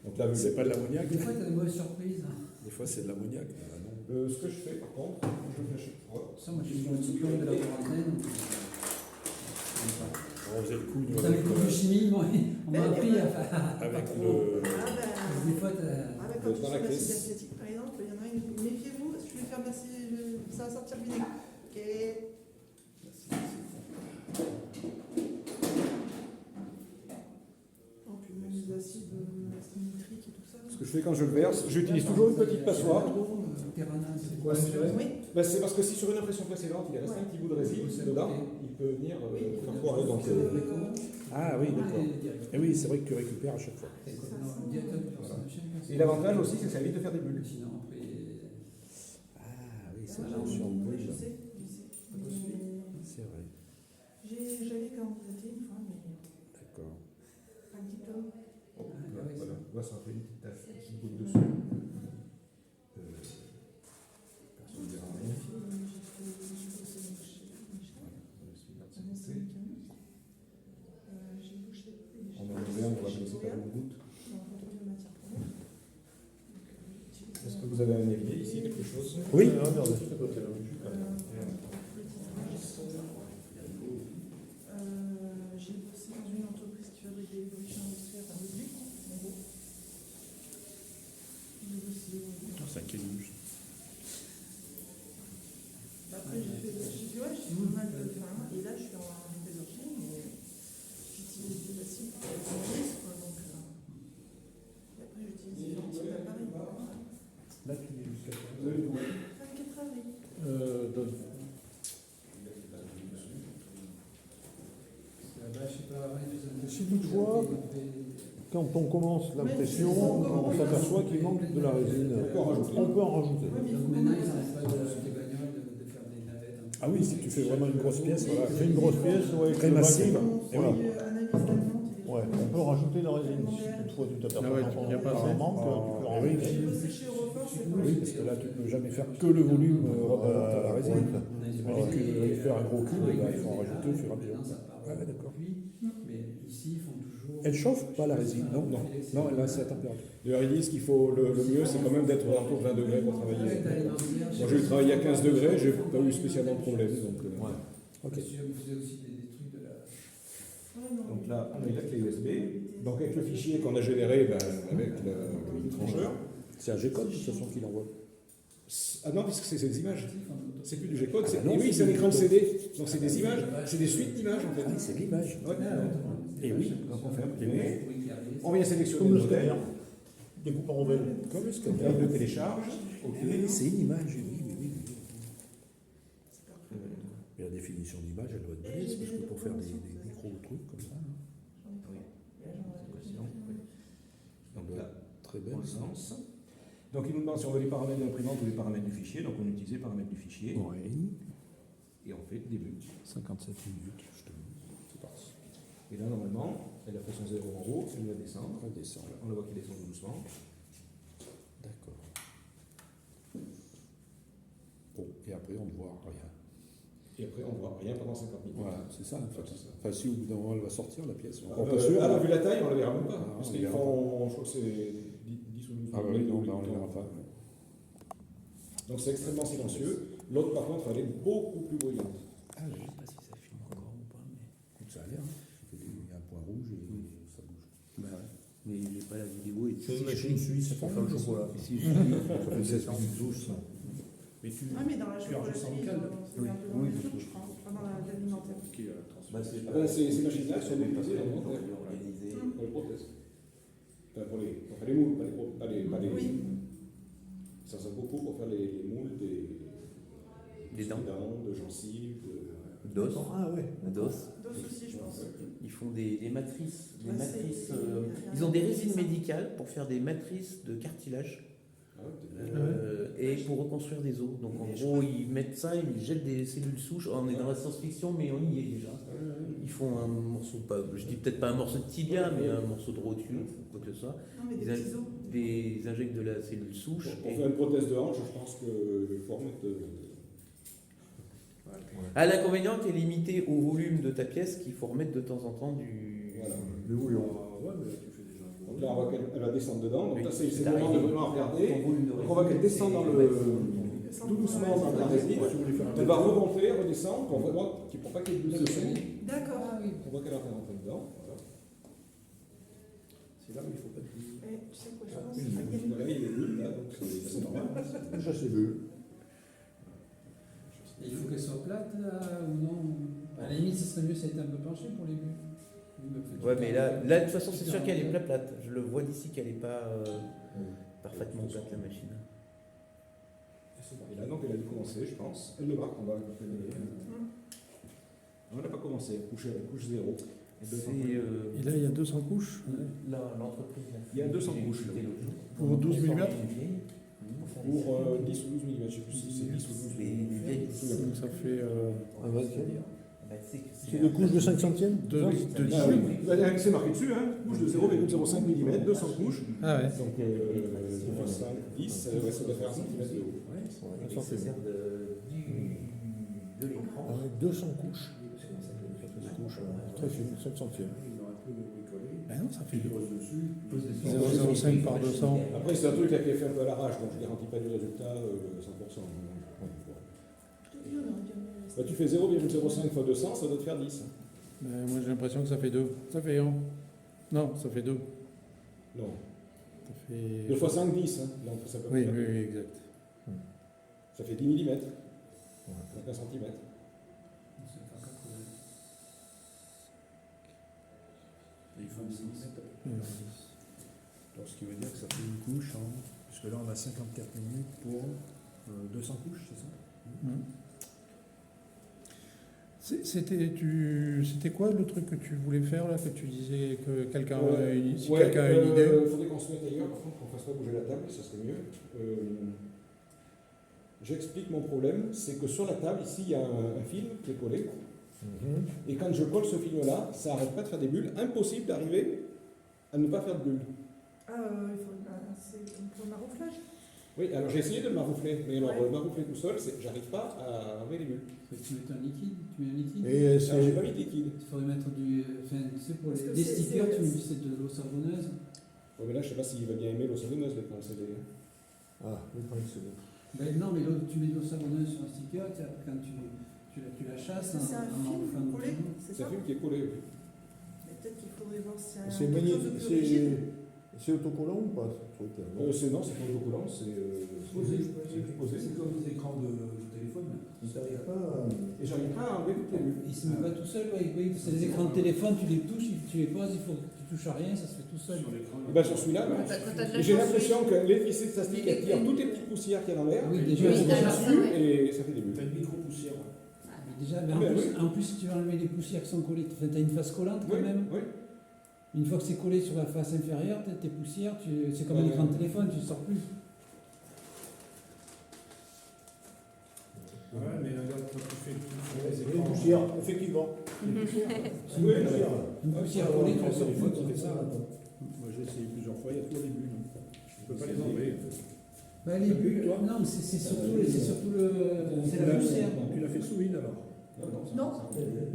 Donc là, C'est pas de l'ammoniac. des fois, t'as des mauvaises surprises. Hein. Des fois, c'est de l'ammoniac. Ah non. ce que je fais par contre, je le fais à chaque fois. Ça, moi, j'ai eu un diplôme de la quarantaine. On faisait le coup Vous avez le cours de chimie, moi, on m'a appris à faire. avec Ah le. ben, Des fois, t'as... quand tu Dans la fais caisse. l'acide acétique, par exemple, il y en a une, méfiez-vous, si je vais faire de l'acide, ça va sortir vinaigre. Ok. Oh, puis même les acides nitriques et tout ça. Ce que je fais quand je le verse, j'utilise toujours une petite passoire. Terranin, c'est Quoi, c'est vrai? Oui. Ben, c'est parce que si sur une impression précédente, il reste un petit bout de résine dedans, il peut venir faire foirer. Donc, Ah oui, d'accord. Et oui, c'est vrai que tu récupères à chaque fois. et l'avantage aussi, c'est que ça évite de faire des bulles. Sinon, après... Ah oui, c'est Ah, la notion de oui, bruit. je sais. C'est vrai. J'avais candidaté une fois, mais D'accord. pas le diplôme. Voilà, là, ça fait une petite tache, une petite goutte dessus. Personne ne dira rien. On en revient, on va laisser pas une goutte. Est-ce que vous avez un évier ici, quelque chose? Oui. J'ai bossé dans une entreprise qui fabrique des lubrifiants industriels, enfin des huiles, en gros. J'ai bossé. C'est un kéluge. Après, j'ai fait pas mal de vin, et là, je suis en métallurgie, mais j'utilise des acides pour les journalistes, quoi, donc. Et après, j'utilise différents types d'appareils. Là, tu mets jusqu'à 24 heures, oui. Donne. Si toutefois, quand on commence l'impression, on s'aperçoit qu'il manque de la résine. On peut en rajouter. Donc maintenant, ils n'arrêtent pas de bagnole, de faire des navettes. Un peu. Ah oui, si tu fais vraiment une grosse pièce, voilà. Fais une grosse pièce, ouais, Très le massive. baquet, Et voilà. Analyse d'amende. Ouais, on peut rajouter la résine. Si toutefois tu t'aperçois Ah ouais, qu'on il y a pas en assez. manque, tu peux Ah, en oui, rajouter. J'ai bossé chez Eurofort, c'est Oui, parce que là, tu peux jamais faire que le volume remonte à la résine. On a une Alors que idée. faire un gros cube, Oui, il faut en rajouter au fur et à mesure. maintenant, ça part Ouais, d'accord. cuit, mais ici, ils font toujours... Elle chauffe pas la résine, non? Non, non, elle reste à la température. D'ailleurs, ils disent qu'il faut, le mieux, c'est quand même d'être autour de 20 degrés pour travailler. Moi, j'ai travaillé à 15 degrés, j'ai pas eu spécialement de problème. Donc, Ok. Monsieur me faisait aussi des trucs de la... donc là, on a la clé USB. Donc, avec le fichier qu'on a généré, avec le trancheur. C'est un G-code de toute façon qu'il envoie. Ah non, parce que c'est des images. C'est plus du G-code. Ah non, Et oui, c'est c'est un du écran de G-code. CD. Donc, c'est des images. C'est des suites d'images, en fait. Ah, c'est l'image. Ouais. Et oui. Donc, on fait imprimer. Oui, qui arrive. On vient sélectionner Comme le le modèle. scanner. Découpe en rondelles. Comme le On scanner. le télécharge. Oui, c'est une image, oui. Il y a des définition d'image, elle doit être balèze, parce que pour faire des micro-trucs comme ça, J'en ai trois. Et là, j'en ai- Donc Là, là, très belle. on le lance. Donc il nous demande si on veut les paramètres de l'imprimante ou les paramètres du fichier. Donc on utilise les paramètres du fichier Oui, et on fait début. 57 minutes, justement. C'est parti. Et là normalement, elle a fait son 0 en haut, elle va descendre. On descend. On la voit qui descend doucement. D'accord. Bon, et après, on ne voit rien. Et après on voit rien pendant 50 minutes. Voilà, c'est ça, en fait. C'est ça. Enfin, si au bout d'un moment, elle va sortir, la pièce. On Ah, n'est pas sûr. là, vu la taille, on ne la verra même pas. Ah, parce on qu'ils les verra font, je crois que c'est 10 ou 12 Ah oui, non, on ne les verra pas. Donc c'est extrêmement silencieux. L'autre, par contre, elle est beaucoup plus bruyante. Je sais pas si ça filme encore ou pas, mais. Écoute, ça a l'air. Il y a un point rouge et ça bouge. Bah ouais. Mais j'ai pas la vidéo et C'est une machine suisse pour faire le chocolat. Si je Ça fait 16 minutes 12, ça. Mais tu. Ah, mais dans la Tu as chocolaterie, enregistré en calme. c'est un peu dans Oui, la parce nature, je crois. Pas dans l'alimentaire. Qui est transfert. Bah, c'est Ah ben, ces machines-là sont utilisées organisé. pour les prothèses. Enfin, pour les moules, pas les. Oui. Ça sert beaucoup pour faire les moules Des dents. de gencives, D'os. Ah ouais. D'os. D'autres aussi, je pense. Ils font des matrices. Des Ouais, matrices c'est- ils ont des résines médicales pour faire des matrices de cartilage Ah ouais, peut-être. et pour reconstruire des os. Donc en Et je gros, crois- ils mettent ça, ils jettent des cellules souches. On est dans la science-fiction, mais on y est déjà. Ils font un morceau, pas, je dis peut-être pas un morceau de tibia, mais un morceau de rotule, ou quoi que ce soit. Non, mais des Ils, petits os. ils injectent de la cellule souche. Pour et- faire une prothèse de hanche, je pense qu'il faut remettre. Ah, l'inconvénient qui est limité au volume de ta pièce, qu'il faut remettre de temps en temps du. Voilà. Mais oui, on. Ouais, mais là, tu fais déjà. Donc là, on voit qu'elle va descendre dedans. Donc Oui, là, c'est c'est le moment de arrivé. vraiment regarder. Ton volume de Donc on voit qu'elle descend dans le. Sans Tout doucement pouvoir- dans la résine. Elle va remonter, redescendre. On voit qu'il ne faut pas qu'il y ait de boule dessous. D'accord. On voit qu'elle est en train de rentrer dedans. Voilà. C'est là où il faut pas te dire. Eh, tu sais quoi, je Ah, pense une qu'il y a une- Voilà, il est nul, là, donc c'est normal. Déjà, c'est vu. Il faut qu'elle soit plate là ou non? À la limite, ce serait mieux si elle était un peu penchée pour les buts. Ouais, mais là, de toute façon, c'est sûr qu'elle est plate. Je le vois d'ici qu'elle n'est pas parfaitement plate, la machine. Et là, donc, elle a dû commencer, je pense. Elle le marque, on va le faire. Non, elle n'a pas commencé. Elle couche 0. C'est. Et là, il y a 200 couches. L'entreprise. Il y a 200 couches, là. Pour 12 mm. Pour 10 ou 12 mm, je ne sais plus si c'est 10 ou 12 mm. Donc ça fait. Ah, C'est deux couches de 5 centièmes Ah oui, c'est marqué dessus, hein, couche de 0,05 mm, 200 couches. Ah ouais. Donc, 5, 10, ça doit faire 1 cm de haut. Ça sert de l'écran. Avec 200 couches. Ça fait des couches très fines, 5 centièmes. Il aurait pu le bricoler. Ben non, ça fait Tu poses dessus. 0,05 par 200. Après, c'est un truc là qui est fait un peu à l'arrache, donc je ne garantis pas du résultat 100%. Bah, tu fais 0,05 fois 200, ça doit te faire 10. Ben, moi, j'ai l'impression que ça fait 2. Ça fait 1. Non, ça fait 2. Non. Ça fait. 2 fois 5, 10. Hein. Donc, ça peut Oui, faire. oui, oui, exact. Ça fait 10 mm. Donc 1 cm. Il faut un centimètre. Donc, ce qui veut dire que ça fait une couche, parce que là, on a 54 minutes pour 200 couches, c'est ça? C'était quoi le truc que tu voulais faire là, que tu disais que quelqu'un a une, si quelqu'un a une idée? Il faudrait qu'on se mette ailleurs, par contre, qu'on ne fasse pas bouger la table, ça serait mieux. J'explique mon problème, c'est que sur la table, ici, il y a un film qui est collé. Et quand je colle ce film-là, ça n'arrête pas de faire des bulles. Impossible d'arriver à ne pas faire de bulles. Ah, il faut pour le marouflage. Oui, alors j'ai essayé de le maroufler, mais alors maroufler tout seul, j'arrive pas à enlever les bulles. Tu mets un liquide, tu mets un liquide. Et Alors j'ai pas mis de liquide. Il faudrait mettre du. Enfin, tu sais, pour Parce que les c'est- stickers, c'est- tu mets c'est de l'eau savonneuse. Ouais, mais là, je sais pas s'il va bien aimer l'eau savonneuse maintenant, le CD. Ah, oui, c'est bon. Ben, non, mais tu mets de l'eau savonneuse sur un sticker, quand tu la chasses, C'est un film marouflant collé, dessus. c'est C'est ça? un film qui est collé. Oui. Mais peut-être qu'il faudrait voir si C'est quelque chose de plus rigide. c'est autocollant ou pas ce truc là? Non, c'est pas autocollant, c'est Posé. c'est posé. C'est comme des écrans de téléphone. Il t'arrive pas à. Et j'arrive pas à enlever toutes les bulles. Il se met pas tout seul, quoi. C'est des écrans de téléphone, tu les touches, tu les poses, il faut que tu touches à rien, ça se fait tout seul. Sur l'écran. Et ben sur celui-là, Quand t'as de la et j'ai chance, l'impression oui. que l'électricité statique elle tire toutes les petites poussières qu'il y a dans l'air. Oui, et déjà, je oui, mets t'as dessus ça, ouais. et ça fait des bulles. T'as une micro-poussière. Ah, Déjà, mais Ah, ben oui. en plus, si tu veux enlever les poussières qui sont collées, tu as une face collante quand Oui, même. oui. Une fois que c'est collé sur la face inférieure, tes poussières, c'est comme un écran de téléphone, tu ne sors plus. Ouais, mais regarde, quand tu fais C'est une poussière, effectivement. C'est une Oui, poussière, une Ah, poussière ça, collée, on tu fait ne ça, sors des fois, plus. tu fais ça. Moi, j'ai essayé plusieurs fois, il y a toujours des bulles. Je peux pas les enlever. Bah, les bulles, toi non, mais c'est surtout c'est la poussière. Tu l'as fait sous vide alors. Non,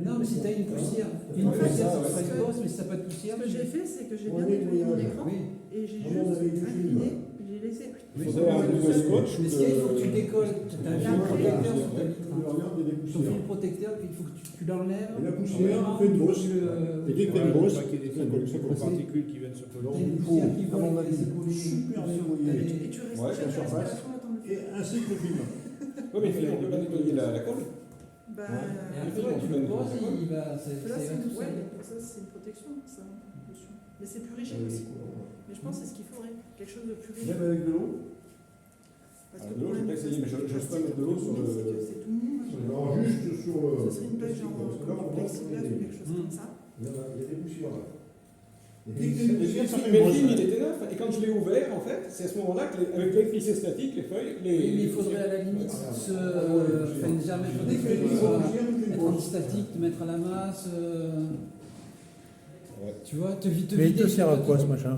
Non, mais si tu as une poussière, En fait, ça c'est sera parce une que- grosse, mais si tu n'as pas de poussière, ce que j'ai fait, c'est que j'ai bien Oui, nettoyé mon oui, écran oui. et j'ai On juste en avait touché incliné, une. j'ai laissé. Il faudrait un nouveau scotch. Mais ce qu'il y a, il faut que tu décolles. Tu as un Et fil après, protecteur sur ta Tu vitre. regardes, il y a des Ton poussières. fil protecteur, il faut que tu l'enlèves. Et la poussière, vraiment, fait une il faut brosse. que tu Et dès que Ouais, t'as une brosse, pas qu'il y ait des ça colle, ça colle. particules qui viennent se coller. t'as une Il poussière faut, qui à mon vole, avis, qui se colle super sur- nettoyer. t'as Et des- tu restes Ouais, sur la surface. respiration le temps de le Et faire. ainsi que le film. Oui, mais il faut pas nettoyer la colle. Bah, Et après, tu le poses, il va. là, Ça c'est va tout ouais, seul. ça, c'est une protection, ça, dessus. Mais c'est plus rigide aussi. Mais je pense que c'est ce qu'il faudrait, quelque chose de plus rigide. Même avec de l'eau. Parce Ah, que de l'eau, j'ai pas essayé, mais j'ose pas mettre de l'eau sur le- C'est que c'est tout mou. Alors juste sur le. Ce serait une plaque genre comme du plexiglas ou quelque chose comme ça. Il y a des poussières là. Et Mais dès que ça fait le une brosse, film, il était neuf, et quand je l'ai ouvert, en fait, c'est à ce moment-là que, avec l'électricité statique, les feuilles, Oui, mais il faudrait à la limite se. Enfin, déjà mettre dès des qu'il y a feuilles, des poussières, il fait une être brosse. antistatique, te mettre à la masse. Ouais. Tu vois, te vider. Mais il te sert à quoi ce machin?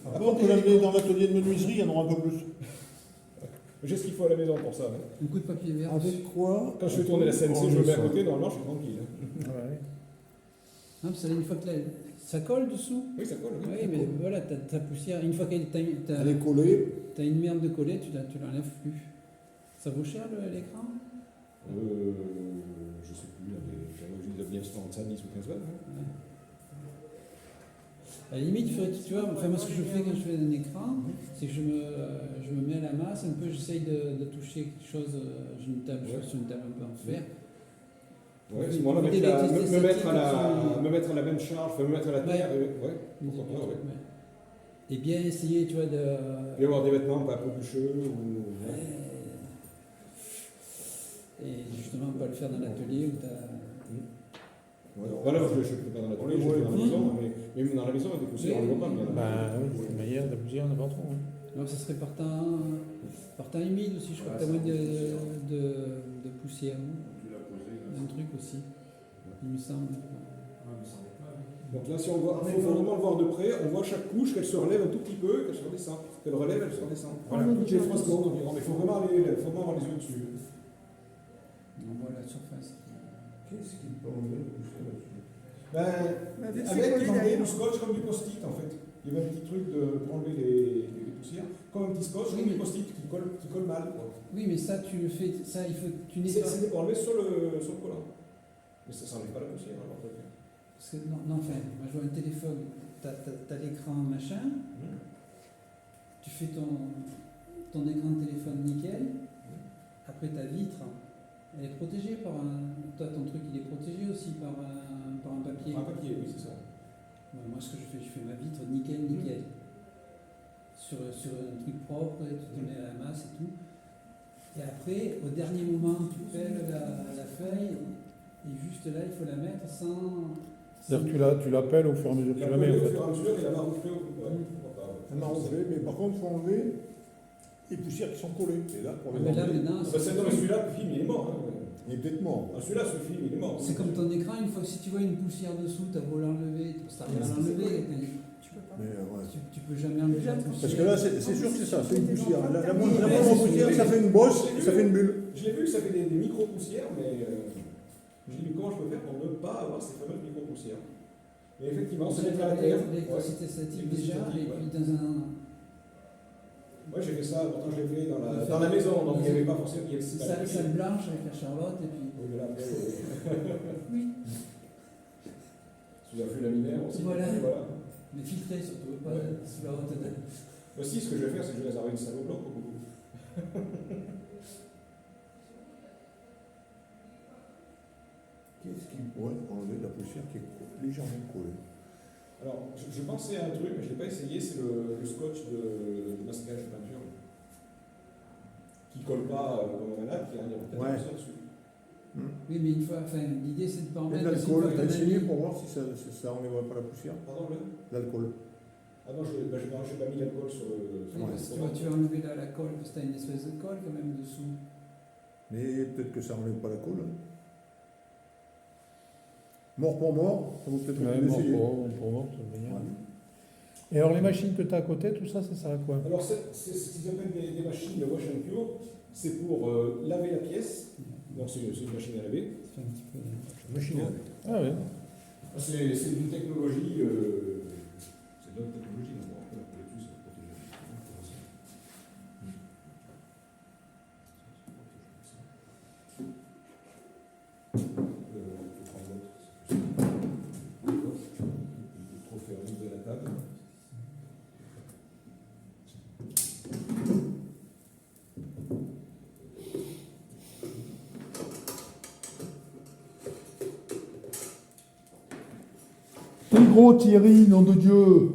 Après, on peut l'amener dans l'atelier de menuiserie, il y en aura un peu plus. J'ai ce qu'il faut à la maison pour ça. hein. Un coup de papier vert. Avec quoi? Quand je fais tourner la CNC, je le mets à côté, normalement, je suis tranquille. hein. Non, parce que une fois que ça colle dessous. Oui, ça colle. Oui, mais voilà, ta poussière, une fois que Elle est collée. t'as une merde de collet, tu l'enlèves plus. Ça vaut cher l'écran? Je sais plus, il doit bien se prendre ça 10 ou 15 balles. hein. À la limite, il faudrait, tu vois, enfin moi ce que je fais quand je fais un écran, c'est que je me mets à la masse, un peu, j'essaye de toucher quelque chose, j'ai une table, je suis sur une table un peu en fer. Ouais, à ce moment-là, Vider l'électricité me mettre statique, me mettre à la même charge, enfin, me mettre à la terre, ouais, pourquoi pas, ouais. Et bien essayer, tu vois, de... Et avoir des vêtements pas trop bûcheux ou. Et justement, pas le faire dans l'atelier où t'as... Voilà, je ne fais pas dans l'atelier, je le fais dans la maison, mais même dans la maison, avec des poussières, on les voit pas. oui, c'est meilleur, la poussière, n'importe où. Donc ça serait par temps humide aussi, je crois que t'as moins de poussière, non? Tu l'as posé là. Un truc aussi, il me semble. Ah, mais ça va pas. Donc là, si on voit, il faut vraiment le voir de près, on voit chaque couche, qu'elle se relève un tout petit peu, qu'elle se redescend. Qu'elle relève, elle se redescend. Voilà, toutes les 3 secondes environ. Mais il faut vraiment avoir les yeux dessus. On voit la surface. Qu'est-ce qui peut enlever la poussière là-dessus? Bah, vu que c'est Avec, collé ils ont mis derrière. du scotch comme du post-it en fait. Il y avait un petit truc pour enlever les poussières, comme un petit scotch, comme du post-it qui colle mal. Quoi. Oui, mais ça, tu le fais, ça, il faut, tu C'est nettoies. pour enlever sur le collant. Mais ça n'enlève pas la poussière alors. Parce que, non, enfin, moi je vois un téléphone, t'as l'écran machin, tu fais ton écran de téléphone nickel, après ta vitre, elle est protégée par un. Toi, ton truc, il est protégé aussi par un papier. Un papier, oui, c'est ça. Ouais, moi, ce que je fais ma vitre nickel. Sur un truc propre, tu te mets à la masse et tout. Et après, au dernier moment, tu pèles la feuille, et juste là, il faut la mettre sans. C'est-à-dire que tu l'appelles au fur et à mesure que Il tu a la mets en au fait. fur et à mesure, il a marouflé au bout. Elle m'a enlevé, mais par contre, il faut enlever les poussières qui sont collées. Et là, pour les Mais là, enlever, maintenant, Non, mais celui-là, le film, il est mort. hein. il est peut-être mort. Ah, celui-là, ce film, il est mort. c'est comme ton écran, une fois que si tu vois une poussière dessous, t'as beau l'enlever, t'as rien à l'enlever, Tu peux pas. Mais ouais. tu peux jamais enlever la poussière. Parce que là, c'est sûr que c'est ça, c'est une poussière. La moindre poussière, ça fait une bosse, ça fait une bulle. Je l'ai vu, ça fait des micro-poussières, mais je me dis, comment je peux faire pour ne pas avoir ces fameuses micro-poussières? Mais effectivement, c'est mettre à la terre. L'électricité statique déjà, et Ouais. puis dans un. Moi, j'ai fait ça, pourtant, je l'ai fait dans la maison, donc il n'y avait pas forcément. Il y avait Salle blanche avec la Charlotte, et puis. Oui, mais là, après, Oui. sous un flux laminaire aussi. Voilà. Voilà. Mais filtré surtout, pas Ouais. sous la haute. Aussi, ce que je vais faire, c'est que je vais réserver une salle au blanc pour beaucoup. Qu'est-ce qui pourrait enlever la poussière qui est légèrement collée? Alors, je pensais à un truc, mais je ne l'ai pas essayé, c'est le scotch de masquage de peinture. Qui ne colle pas comme un malade, qui a un Ouais. dessus. Oui, mais une fois, enfin, l'idée c'est de pas en Et mettre. de parce qu'une l'alcool, fois t'as que t'en as essayé mis- pour voir si ça enlèverait pas la poussière? Pardon, L'alcool. Ah non, j'ai pas mis l'alcool sur le. Oui, parce que tu vas enlever la colle, parce que tu as une espèce de colle quand même dessous. Mais peut-être que ça enlève pas la colle. Hein. Mort pour mort, ça vaut peut-être le coup d'essayer. pour mort, ça veut dire. Et alors les machines que tu as à côté, tout ça, ça sert à quoi? Alors, c'est ce qu'ils appellent des machines de wash and cure. C'est pour laver la pièce. Donc, c'est une machine à laver. Ça fait un petit peu. Machine à laver. Ah oui. C'est une technologie. C'est de notre technologie. Donc, on peut appeler tout ça pour protéger. Faut prendre l'autre, c'est plus simple. Trop faire vivre la table. T'es gros Thierry, nom de Dieu.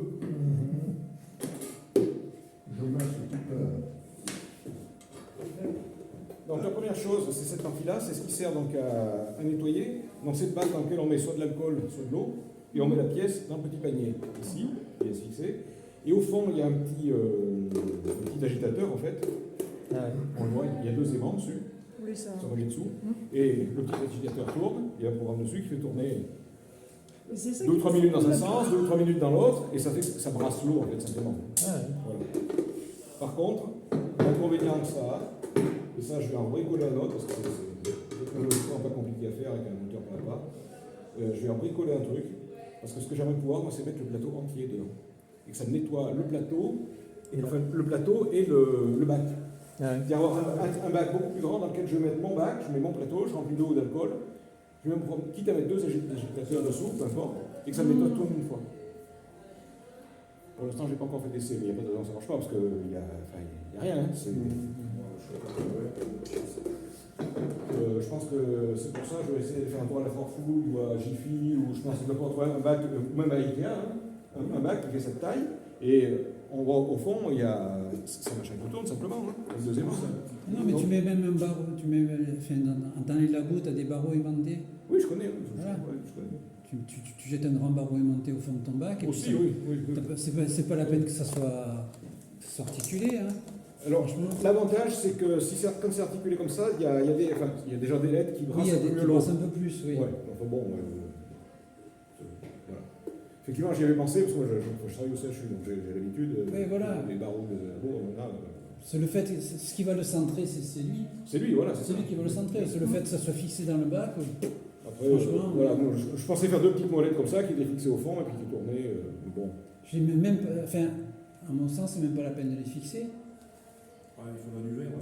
Donc la première chose, c'est cette amphi-là, c'est ce qui sert donc à nettoyer. Donc cette bague dans laquelle on met soit de l'alcool, soit de l'eau, et on met la pièce dans un petit panier, ici, qui est fixé. Et au fond, il y a un petit agitateur en fait. On le voit, il y a 2 aimants dessus, Oui, ça. ça va dessous. Et le petit agitateur tourne, il y a un programme dessus qui fait tourner Mais c'est ça 2 ou qui 3 fait minutes dans un la sens, 2 ou 3 minutes dans l'autre, et ça fait que ça brasse l'eau en fait simplement. Ah, Voilà. Par contre, l'inconvénient que ça a, et ça je vais en bricoler un autre, parce que c'est technologiquement pas compliqué à faire avec un moteur qu'on n'a pas, je vais en bricoler un truc, parce que ce que j'aimerais pouvoir, moi, c'est mettre le plateau entier dedans. Et que ça nettoie le plateau, et le bac. C'est-à-dire avoir un bac beaucoup plus grand dans lequel je vais mettre mon bac, je mets mon plateau, je remplis d'eau ou d'alcool, je vais même prendre, quitte à mettre 2 agitateurs dessous, peu importe, et que ça me nettoie tout en une fois. Pour l'instant, je n'ai pas encore fait d'essai, mais il n'y a pas de raison que ça ne marche pas, parce qu'il n'y a rien. Hein, je pense que c'est pour ça que je vais essayer de faire un tour à la Forfood ou à Jiffy, ou je pense que je vais trouver un bac, ou même à Ikea, hein, un bac qui fait cette taille, et on voit au fond, il y a. C'est un machin qui tourne simplement, hein, le deuxième. Non, mais tu mets même un barreau, enfin, dans les labos, tu as des barreaux aimantés. Oui, je connais. Voilà. Je connais. Tu jettes un grand barreau aimanté au fond de ton bac. Et Aussi, puis oui. c'est pas la peine que ça soit articulé. Hein. Alors, l'avantage, c'est que quand c'est articulé comme ça, il y a déjà des lettres qui Oui, brassent il y a un peu des mieux qui l'eau. brassent un peu plus, oui. Ouais, enfin bon, voilà. Effectivement, j'y avais pensé, parce que moi, je travaille au CHU, donc j'ai l'habitude Oui, voilà. des barreaux de labo, C'est le fait, ce qui va le centrer, c'est lui. c'est lui, voilà. C'est lui qui va le centrer. C'est le fait que ça soit fixé dans le bac. Après, Franchement, voilà, moi, je pensais faire 2 petites molettes comme ça, qui étaient fixées au fond, et puis qui tournaient, mais bon. J'ai même, enfin, à mon sens, c'est même pas la peine de les fixer. Ouais, il faudra du verre.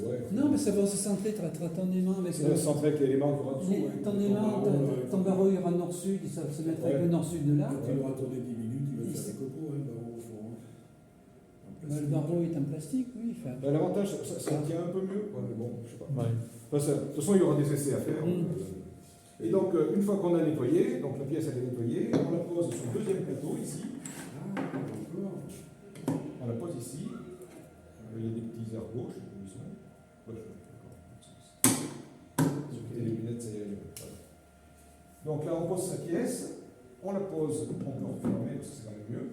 Ouais. Non, mais ça va se centrer, tu as ton aimant avec C'est centré avec l'élément qu'il y aura dessous. ton aimant, ton barreau il y aura nord-sud, ça va se mettre avec le nord-sud de là. Quand il aura tourné 10 minutes, il va faire des copeaux, hein, barreau au fond. Le barreau est en plastique, oui. Enfin, L'avantage, ça tient un peu mieux, quoi, mais bon, je sais pas. Ouais. Enfin, de toute façon, il y aura des essais à faire. Et donc, une fois qu'on a nettoyé, donc la pièce elle est nettoyée, on la pose sur le deuxième plateau ici. On la pose ici. Il y a des petits ergots, je sais pas où ils sont. Voilà, j'ai quitté les lunettes, ça y est. Voilà. Donc là, on pose sa pièce, on la pose, on peut refermer, parce que c'est quand même mieux.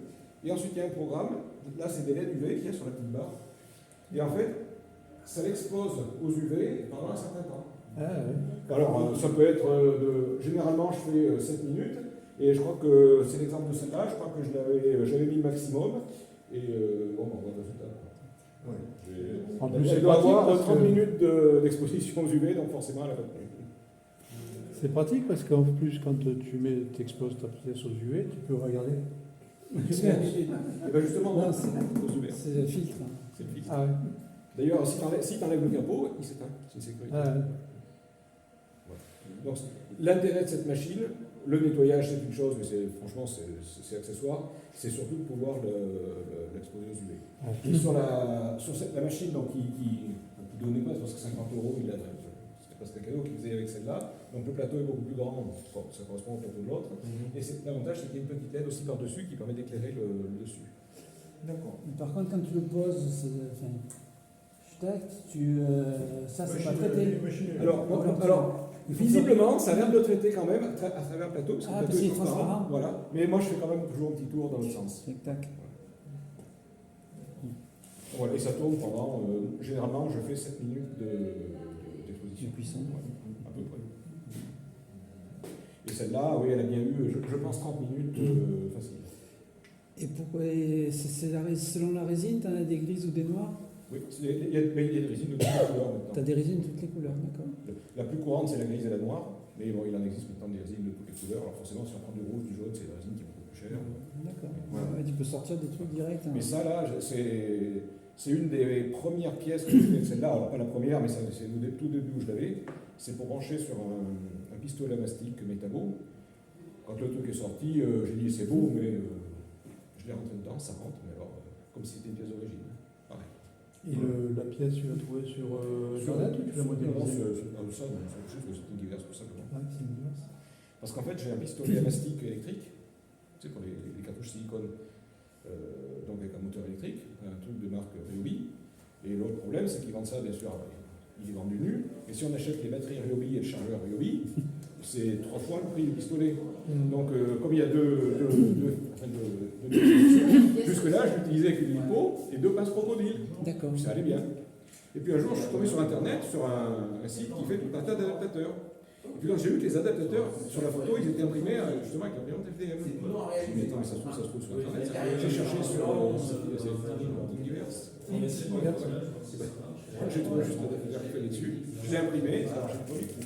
Et ensuite, il y a un programme. Là, c'est des LED UV qu'il y a sur la petite barre. Et en fait, ça l'expose aux UV pendant un certain temps. Alors, ça peut être généralement, je fais 7 minutes, et je crois que c'est l'exemple de celle-là, je crois que j'avais mis le maximum, et bon, on voit le résultat. Ouais. En plus, Elle c'est doit pratique avoir parce 30 que- minutes d'exposition aux UV, donc forcément, elle a pas de problème. C'est pratique parce qu'en plus, quand tu exposes ta pièce aux UV, tu peux regarder. Et bien justement, non, non, c'est aux UV. le filtre. C'est le filtre. Ah ouais. D'ailleurs, si tu enlèves le capot, il s'éteint. C'est une sécurité. Ah ouais. Donc, l'intérêt de cette machine, le nettoyage c'est une chose, mais franchement c'est accessoire, c'est surtout de pouvoir l'exposer aux UV. Ah. Et sur la machine donc, qui donnait pas, parce que 50 €, c'était presque un cadeau qu'il faisait avec celle-là, donc le plateau est beaucoup plus grand, bon, ça correspond au plateau de l'autre, et l'avantage c'est qu'il y a une petite LED aussi par-dessus qui permet d'éclairer le dessus. D'accord. Par contre, quand tu le poses, enfin, tac, ça c'est pas traité. Alors, visiblement, ça a l'air de le traiter quand même à travers le plateau, parce que Ah, le plateau parce est qu'il est transparent. Voilà. Mais moi, je fais quand même toujours un petit tour dans l'autre sens. Tac, tac. Voilà, et ça tourne pendant, généralement, je fais 7 minutes d'exposition. De cuisson. Ouais, à peu près. Et celle-là, oui, elle a bien eu, je pense, 30 minutes facile. Et pourquoi selon la résine, tu as des grises ou des noires? Oui, il y a des résines de toutes les couleurs maintenant. Tu as des résines de toutes les couleurs, d'accord. La plus courante, c'est la grise et la noire, mais bon, il en existe maintenant des résines de toutes les couleurs. Alors forcément, si on prend du rouge, du jaune, c'est des résines qui sont beaucoup plus chères. D'accord. Voilà. Ouais, tu peux sortir des trucs directs. Hein. Mais ça, là, c'est une des premières pièces que j'ai fait. Celle-là, alors pas la première, mais c'est au tout début où je l'avais. C'est pour brancher sur un pistolet à mastic métabo. Quand le truc est sorti, j'ai dit c'est beau, mais je l'ai rentré dedans, ça rentre, mais alors, comme si c'était une pièce d'origine. Pareil. Et la pièce, tu l'as trouvée sur Internet ou tu l'as modélisée? Ça, c'est juste que c'est une diverse, tout simplement. Ouais, c'est une diverse. Parce qu'en fait, j'ai un pistolet à mastic électrique, tu sais, pour les cartouches silicone, donc avec un moteur électrique, un truc de marque Ryobi. Et l'autre problème, c'est qu'ils vendent ça, bien sûr, il est vendu nu. Et si on achète les batteries Ryobi et le chargeur Ryobi, c'est 3 fois le prix du pistolet. Donc, comme il y a deux jusque-là, je l'utilisais avec une lipo et 2 pinces crocodile. D'accord. Ça allait bien. Et puis un jour, je suis tombé sur Internet, sur un site qui fait tout un tas d'adaptateurs. Et puis quand j'ai vu que les adaptateurs, sur la photo, ils étaient imprimés justement avec l'imprimante FDM. Je me suis dit, mais attends, mais ça se trouve sur Internet. J'ai cherché sur diverses. J'ai trouvé juste l'adaptateur qui fallait dessus. Je l'ai imprimé, ça marchait pas du tout.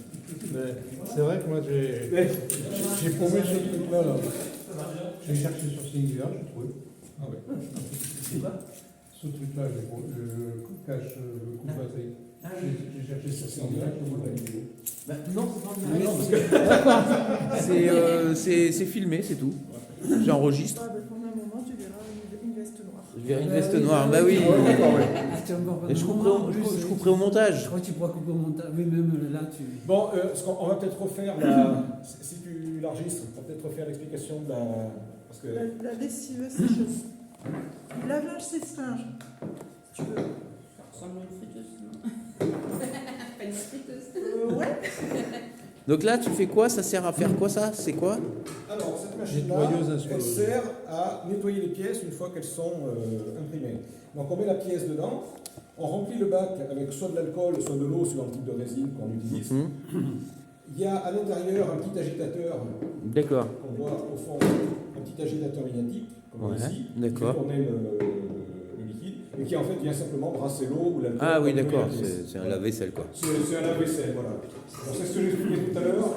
C'est vrai que moi j'ai paumé ce truc-là. Là. J'ai cherché sur Singular, j'ai trouvé. Ah ouais. C'est quoi? Ce truc-là, le cache, le coupe batterie. J'ai cherché sur Singular, je trouve la vidéo. Bah, non, C'est filmé, c'est tout. J'enregistre. Ah, bah, pendant un moment, tu verras une veste noire. Je verrai une veste noire, bah oui. Ah, tu vas me voir Et je pendant un moment, couperai au montage. Je crois que tu pourras couper au montage. Oui, même là, tu. Bon, on va peut-être refaire si tu l'enregistres, on va peut-être refaire l'explication de la. Parce que. La lessive sécheuse. Le lave-linge sèche-linge. Si tu veux. Ça ressemble à une friteuse, non? Pas une friteuse. Ouais. Donc là, tu fais quoi? Ça sert à faire quoi ça? C'est quoi? Alors, cette machine-là, Nettoyeuse elle insoleuse. sert à nettoyer les pièces une fois qu'elles sont imprimées. Donc, on met la pièce dedans, on remplit le bac avec soit de l'alcool, soit de l'eau, suivant le type de résine qu'on utilise. Il y a à l'intérieur un petit agitateur D'accord. qu'on voit au fond, un petit agitateur magnétique, comme Ouais, ici, d'accord. qui fait tourner le liquide, et qui en fait vient simplement brasser l'eau ou l'alcool. Ah oui, pour d'accord. nettoyer la pièce. C'est un lave-vaisselle quoi. C'est un lave-vaisselle, voilà. Alors, c'est ce que j'expliquais tout à l'heure.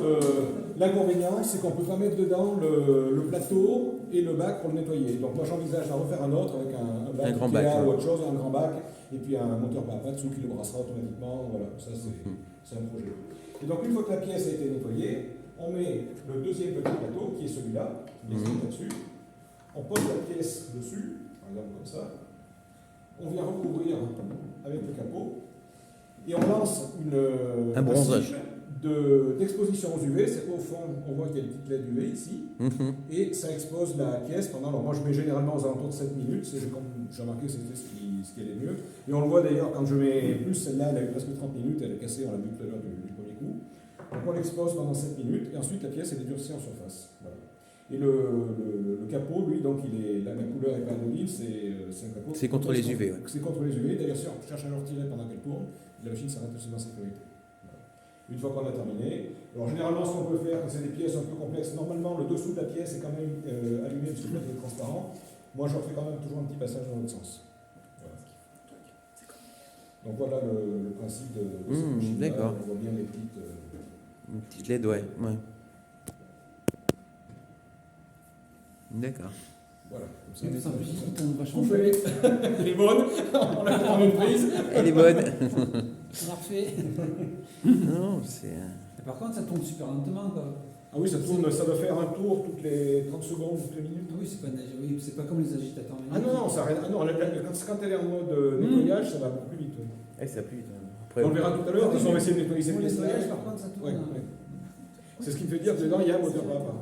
L'inconvénient, c'est qu'on ne peut pas mettre dedans le plateau et le bac pour le nettoyer. Donc moi, j'envisage d'en refaire un autre avec un bac Un grand Ikea bac, ou ouais. autre chose, un grand bac, et puis un moteur à dessous qui le brassera automatiquement. Voilà, ça c'est un projet. Et donc une fois que la pièce a été nettoyée, on met le deuxième petit plateau, qui est celui-là, qui est là-dessus. On pose la pièce dessus, par exemple comme ça. On vient recouvrir avec le capot. Et on lance Un bronzage. cycle d'exposition aux UV. C'est qu'au fond, on voit qu'il y a une petite LED UV ici. Et ça expose la pièce pendant. Alors moi, je mets généralement aux alentours de 7 minutes. C'est comme j'ai remarqué que c'était ce qui allait mieux. Et on le voit d'ailleurs quand je mets plus, celle-là, elle a eu presque 30 minutes. Elle est cassée, on l'a vu tout à l'heure du premier coup. Donc on l'expose pendant 7 minutes. Et ensuite, la pièce, elle est durcie en surface. Voilà. Et le capot, lui, donc il est, la couleur est pas anonyme, c'est un capot. C'est contre les UV, ouais. C'est contre les UV. D'ailleurs, si on cherche à le retirer pendant qu'elle tourne, la machine s'arrête aussi en sécurité. Voilà. Une fois qu'on a terminé, alors généralement, ce qu'on peut faire, quand c'est des pièces un peu complexes, normalement le dessous de la pièce est quand même allumé parce que le est transparent. Moi, je refais quand même toujours un petit passage dans l'autre sens. Voilà. Donc voilà le principe de cette machine. D'accord. On voit bien les petites. Une petite LED, ouais. D'accord. Voilà. Comme ça, Ça simplifie, ça tombe vachement. on fait. Elle est bonne. On l'a fait en une prise. Elle est bonne. On l'a refait. Non, c'est. Par contre, ça tourne super lentement, quoi. Ah oui, ça tourne, ça doit faire un tour toutes les 30 secondes, toutes les minutes. Oui, c'est pas comme les agitateurs. Ah non, ça arrête. Ah non, quand elle est en mode nettoyage, ça va beaucoup plus vite. Eh, ça pue. On le verra tout à l'heure, on va essayer de nettoyer ces Pour les pièces-là. nettoyages, par contre, ça tourne. Ouais, ouais. C'est ce qui me fait dire que dedans, il y a un moteur à part.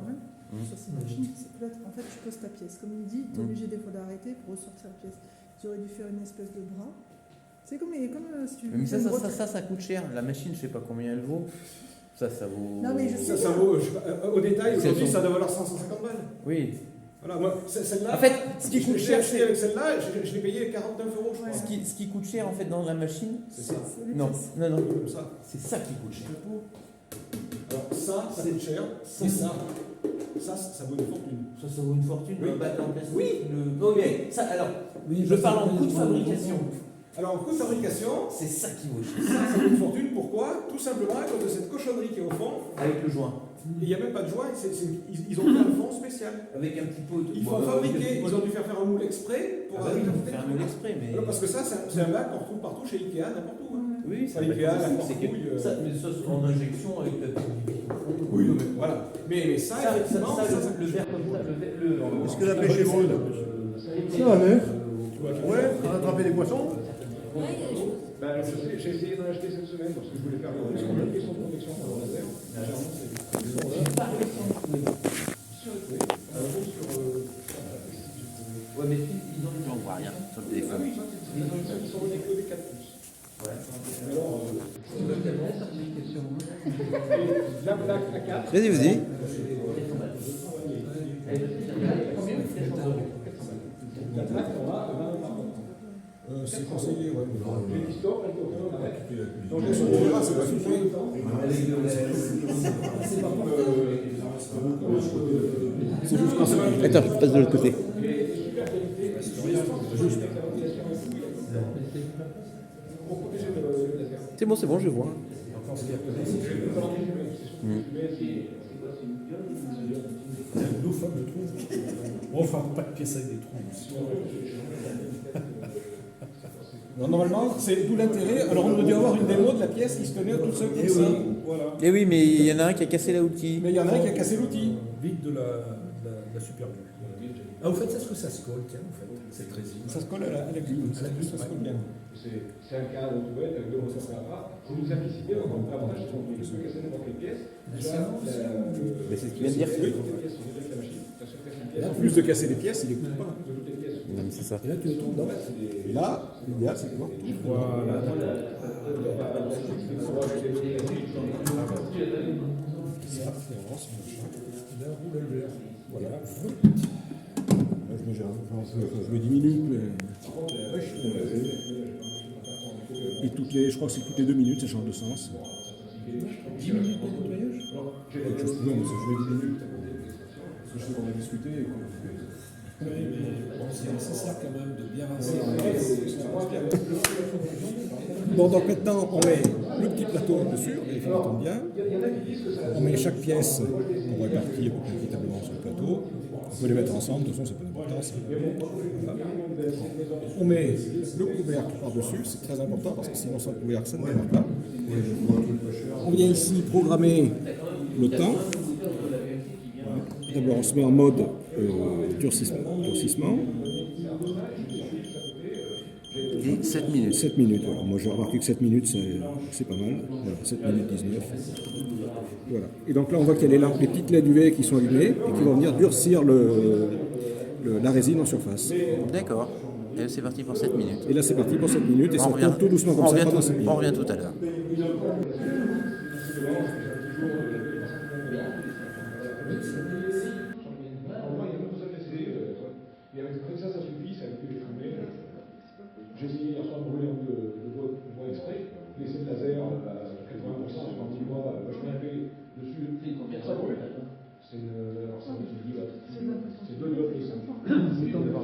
Sur ces machines, c'est plate. En fait, tu poses ta pièce. Comme il dit, tu es obligé des fois d'arrêter pour ressortir la pièce. Tu aurais dû faire une espèce de bras C'est comme si tu. Mais ça coûte cher. La machine, je sais pas combien elle vaut. Ça vaut. Non, mais je sais Ça bien. vaut, au détail, C'est aujourd'hui, son- ça doit valoir 150 balles. Oui. Voilà, moi, celle-là, En fait, ce qui coûte je l'ai cher, acheté avec celle-là, je l'ai payé 49 euros, je crois. ce qui coûte cher en fait dans la machine, C'est ça. non, non, Comme ça. c'est ça qui coûte cher. Alors, ça coûte cher. Et ça vaut une fortune. Ça vaut une fortune. Oui. Le bateau en plastique. Oui. Ok. Ça, alors, Oui, je parle en coût de fabrication. Alors, en coût de fabrication, C'est ça qui vaut cher. ça vaut une fortune. Pourquoi? Tout simplement à cause de cette cochonnerie qui est au fond. Avec le joint. Il n'y a même pas de joint, ils ont fait un fond spécial. Avec un petit pot de. Ils font fabriquer, ils ont dû faire un moule exprès pour Ah bah oui, arriver à faire un moule exprès, mais. Alors, parce que ça, c'est un bac qu'on retrouve partout chez Ikea, n'importe où. Hein. Oui, Pas Ikea, la c'est que Fortouille, ça, mais ça, en injection avec la petite. Oui, voilà. Mais ça, effectivement, le verre comme ça, le. Est-ce que la pêche est bonne? Ça va, mec. Ouais, on a attrapé des poissons. Ouais, il y a des choses. Ben, j'ai essayé d'en acheter cette semaine parce que je voulais faire le risque de question de protection pour le laser. Ouais, mais ils ont on voit rien sur le téléphone. Ils sont donnés que des 4 pouces. Alors, la 4. Vas-y, vas-y. C'est conseillé, ouais. Donc, les caméras, c'est pas filmé. C'est juste quand c'est. Attends, je passe de l'autre côté. C'est bon, je vois. Loufoque, je trouve. Enfin, pas de pièces avec des trous. Non, normalement, c'est d'où l'intérêt. Alors, on aurait dû avoir une démo de la pièce qui se tenait toute seule comme ça. Voilà. Eh oui, mais il y en a un qui a cassé l'outil. Mais il y en a un qui a cassé l'outil. Vide de la super glue. Ah, vous faites ça, est-ce que ça se colle, tiens, en fait, cette résine? Ça se colle à la glue. À la glue, ça se colle bien. C'est un cas tout bête, avec deux ça sert à pas. C'est une simplicité, donc on peut l'avantage, c'est qu'on peut casser n'importe quelle pièce. Mais c'est ce qu'il vient de dire. En plus de casser les pièces, il les coupe pas. Non, mais c'est ça. Et là, tu le trouves dedans. Et là, l'idéal, c'est quoi? Voilà. Voilà. Je mets 10 minutes, mais. Et je crois que c'est toutes les 2 minutes, ça change de sens. 10 minutes de nettoyage? Non, mais je mets 10 minutes. Parce que je sais qu'on a discuté. Oui, mais c'est nécessaire quand même de bien rincer. Bon, donc maintenant, on met le petit plateau dessus, on vérifie qu'il tombe bien. On met chaque pièce qu'on répartit équitablement sur le plateau. On peut les mettre ensemble, de toute façon, c'est pas d'importance. Voilà. On met le couvercle par-dessus, c'est très important parce que sinon, sans le couvercle, ça ne démarre pas. On vient ici programmer le temps. D'abord, on se met en mode durcissement. Et 7 minutes. 7 minutes, voilà. Moi j'ai remarqué que 7 minutes c'est pas mal. Voilà, 7 minutes 19. Voilà. Et donc là on voit qu'il y a les petites LED UV qui sont allumées et qui vont venir durcir la résine en surface. D'accord. Et c'est parti pour 7 minutes. Et là c'est parti pour 7 minutes et ça tourne tout doucement comme ça pendant 7 minutes. On revient tout à l'heure. Ça suffit, ça a été fumé. J'ai essayé hier soir de brûler un peu de bois exprès, laisser le laser à 80% sur un petit bois vachement épais dessus. Ça brûle. Alors ça, je dis, c'est 2 diodes de 5. C'est 80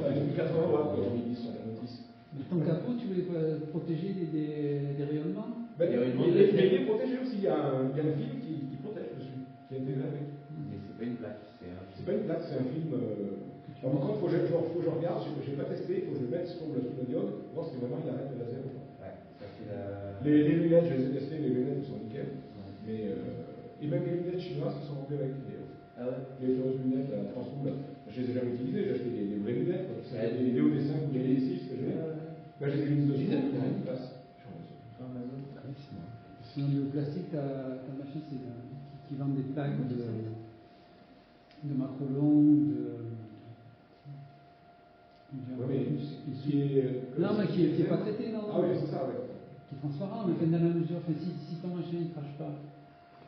watts, quand j'ai mis sur la notice. Ton capot, tu voulais protéger des rayonnements? Il est protégé aussi, il y a un film qui protège dessus, qui est intégré avec. Mais c'est pas une plaque, c'est pas une plaque, c'est un film. Alors, par contre, il faut que je regarde, je n'ai pas testé, il faut que je le mette sur le diode, voir si vraiment il arrête le laser ou pas. Ouais, ça fait les lunettes, je les ai testées, les lunettes sont nickel. Mais, et même les lunettes chinoises qui sont vendues avec vidéo. Ah ouais. Les fameuses lunettes, là, transfou, là. Je les ai jamais utilisées, j'ai acheté des vraies lunettes, quoi. Les vidéos des 5 ou des 6 que j'ai. Là, j'ai des lunettes dessus, il n'y a rien qui passe. Sinon, le plastique, ta machine, c'est qui vend des packs de macrolons, Oui, mais qui est. Non, mais qui n'est pas traité, non. Ah oui, c'est ça, oui. Qui est transparent, mais dans la mesure, si ton machin ne crache pas,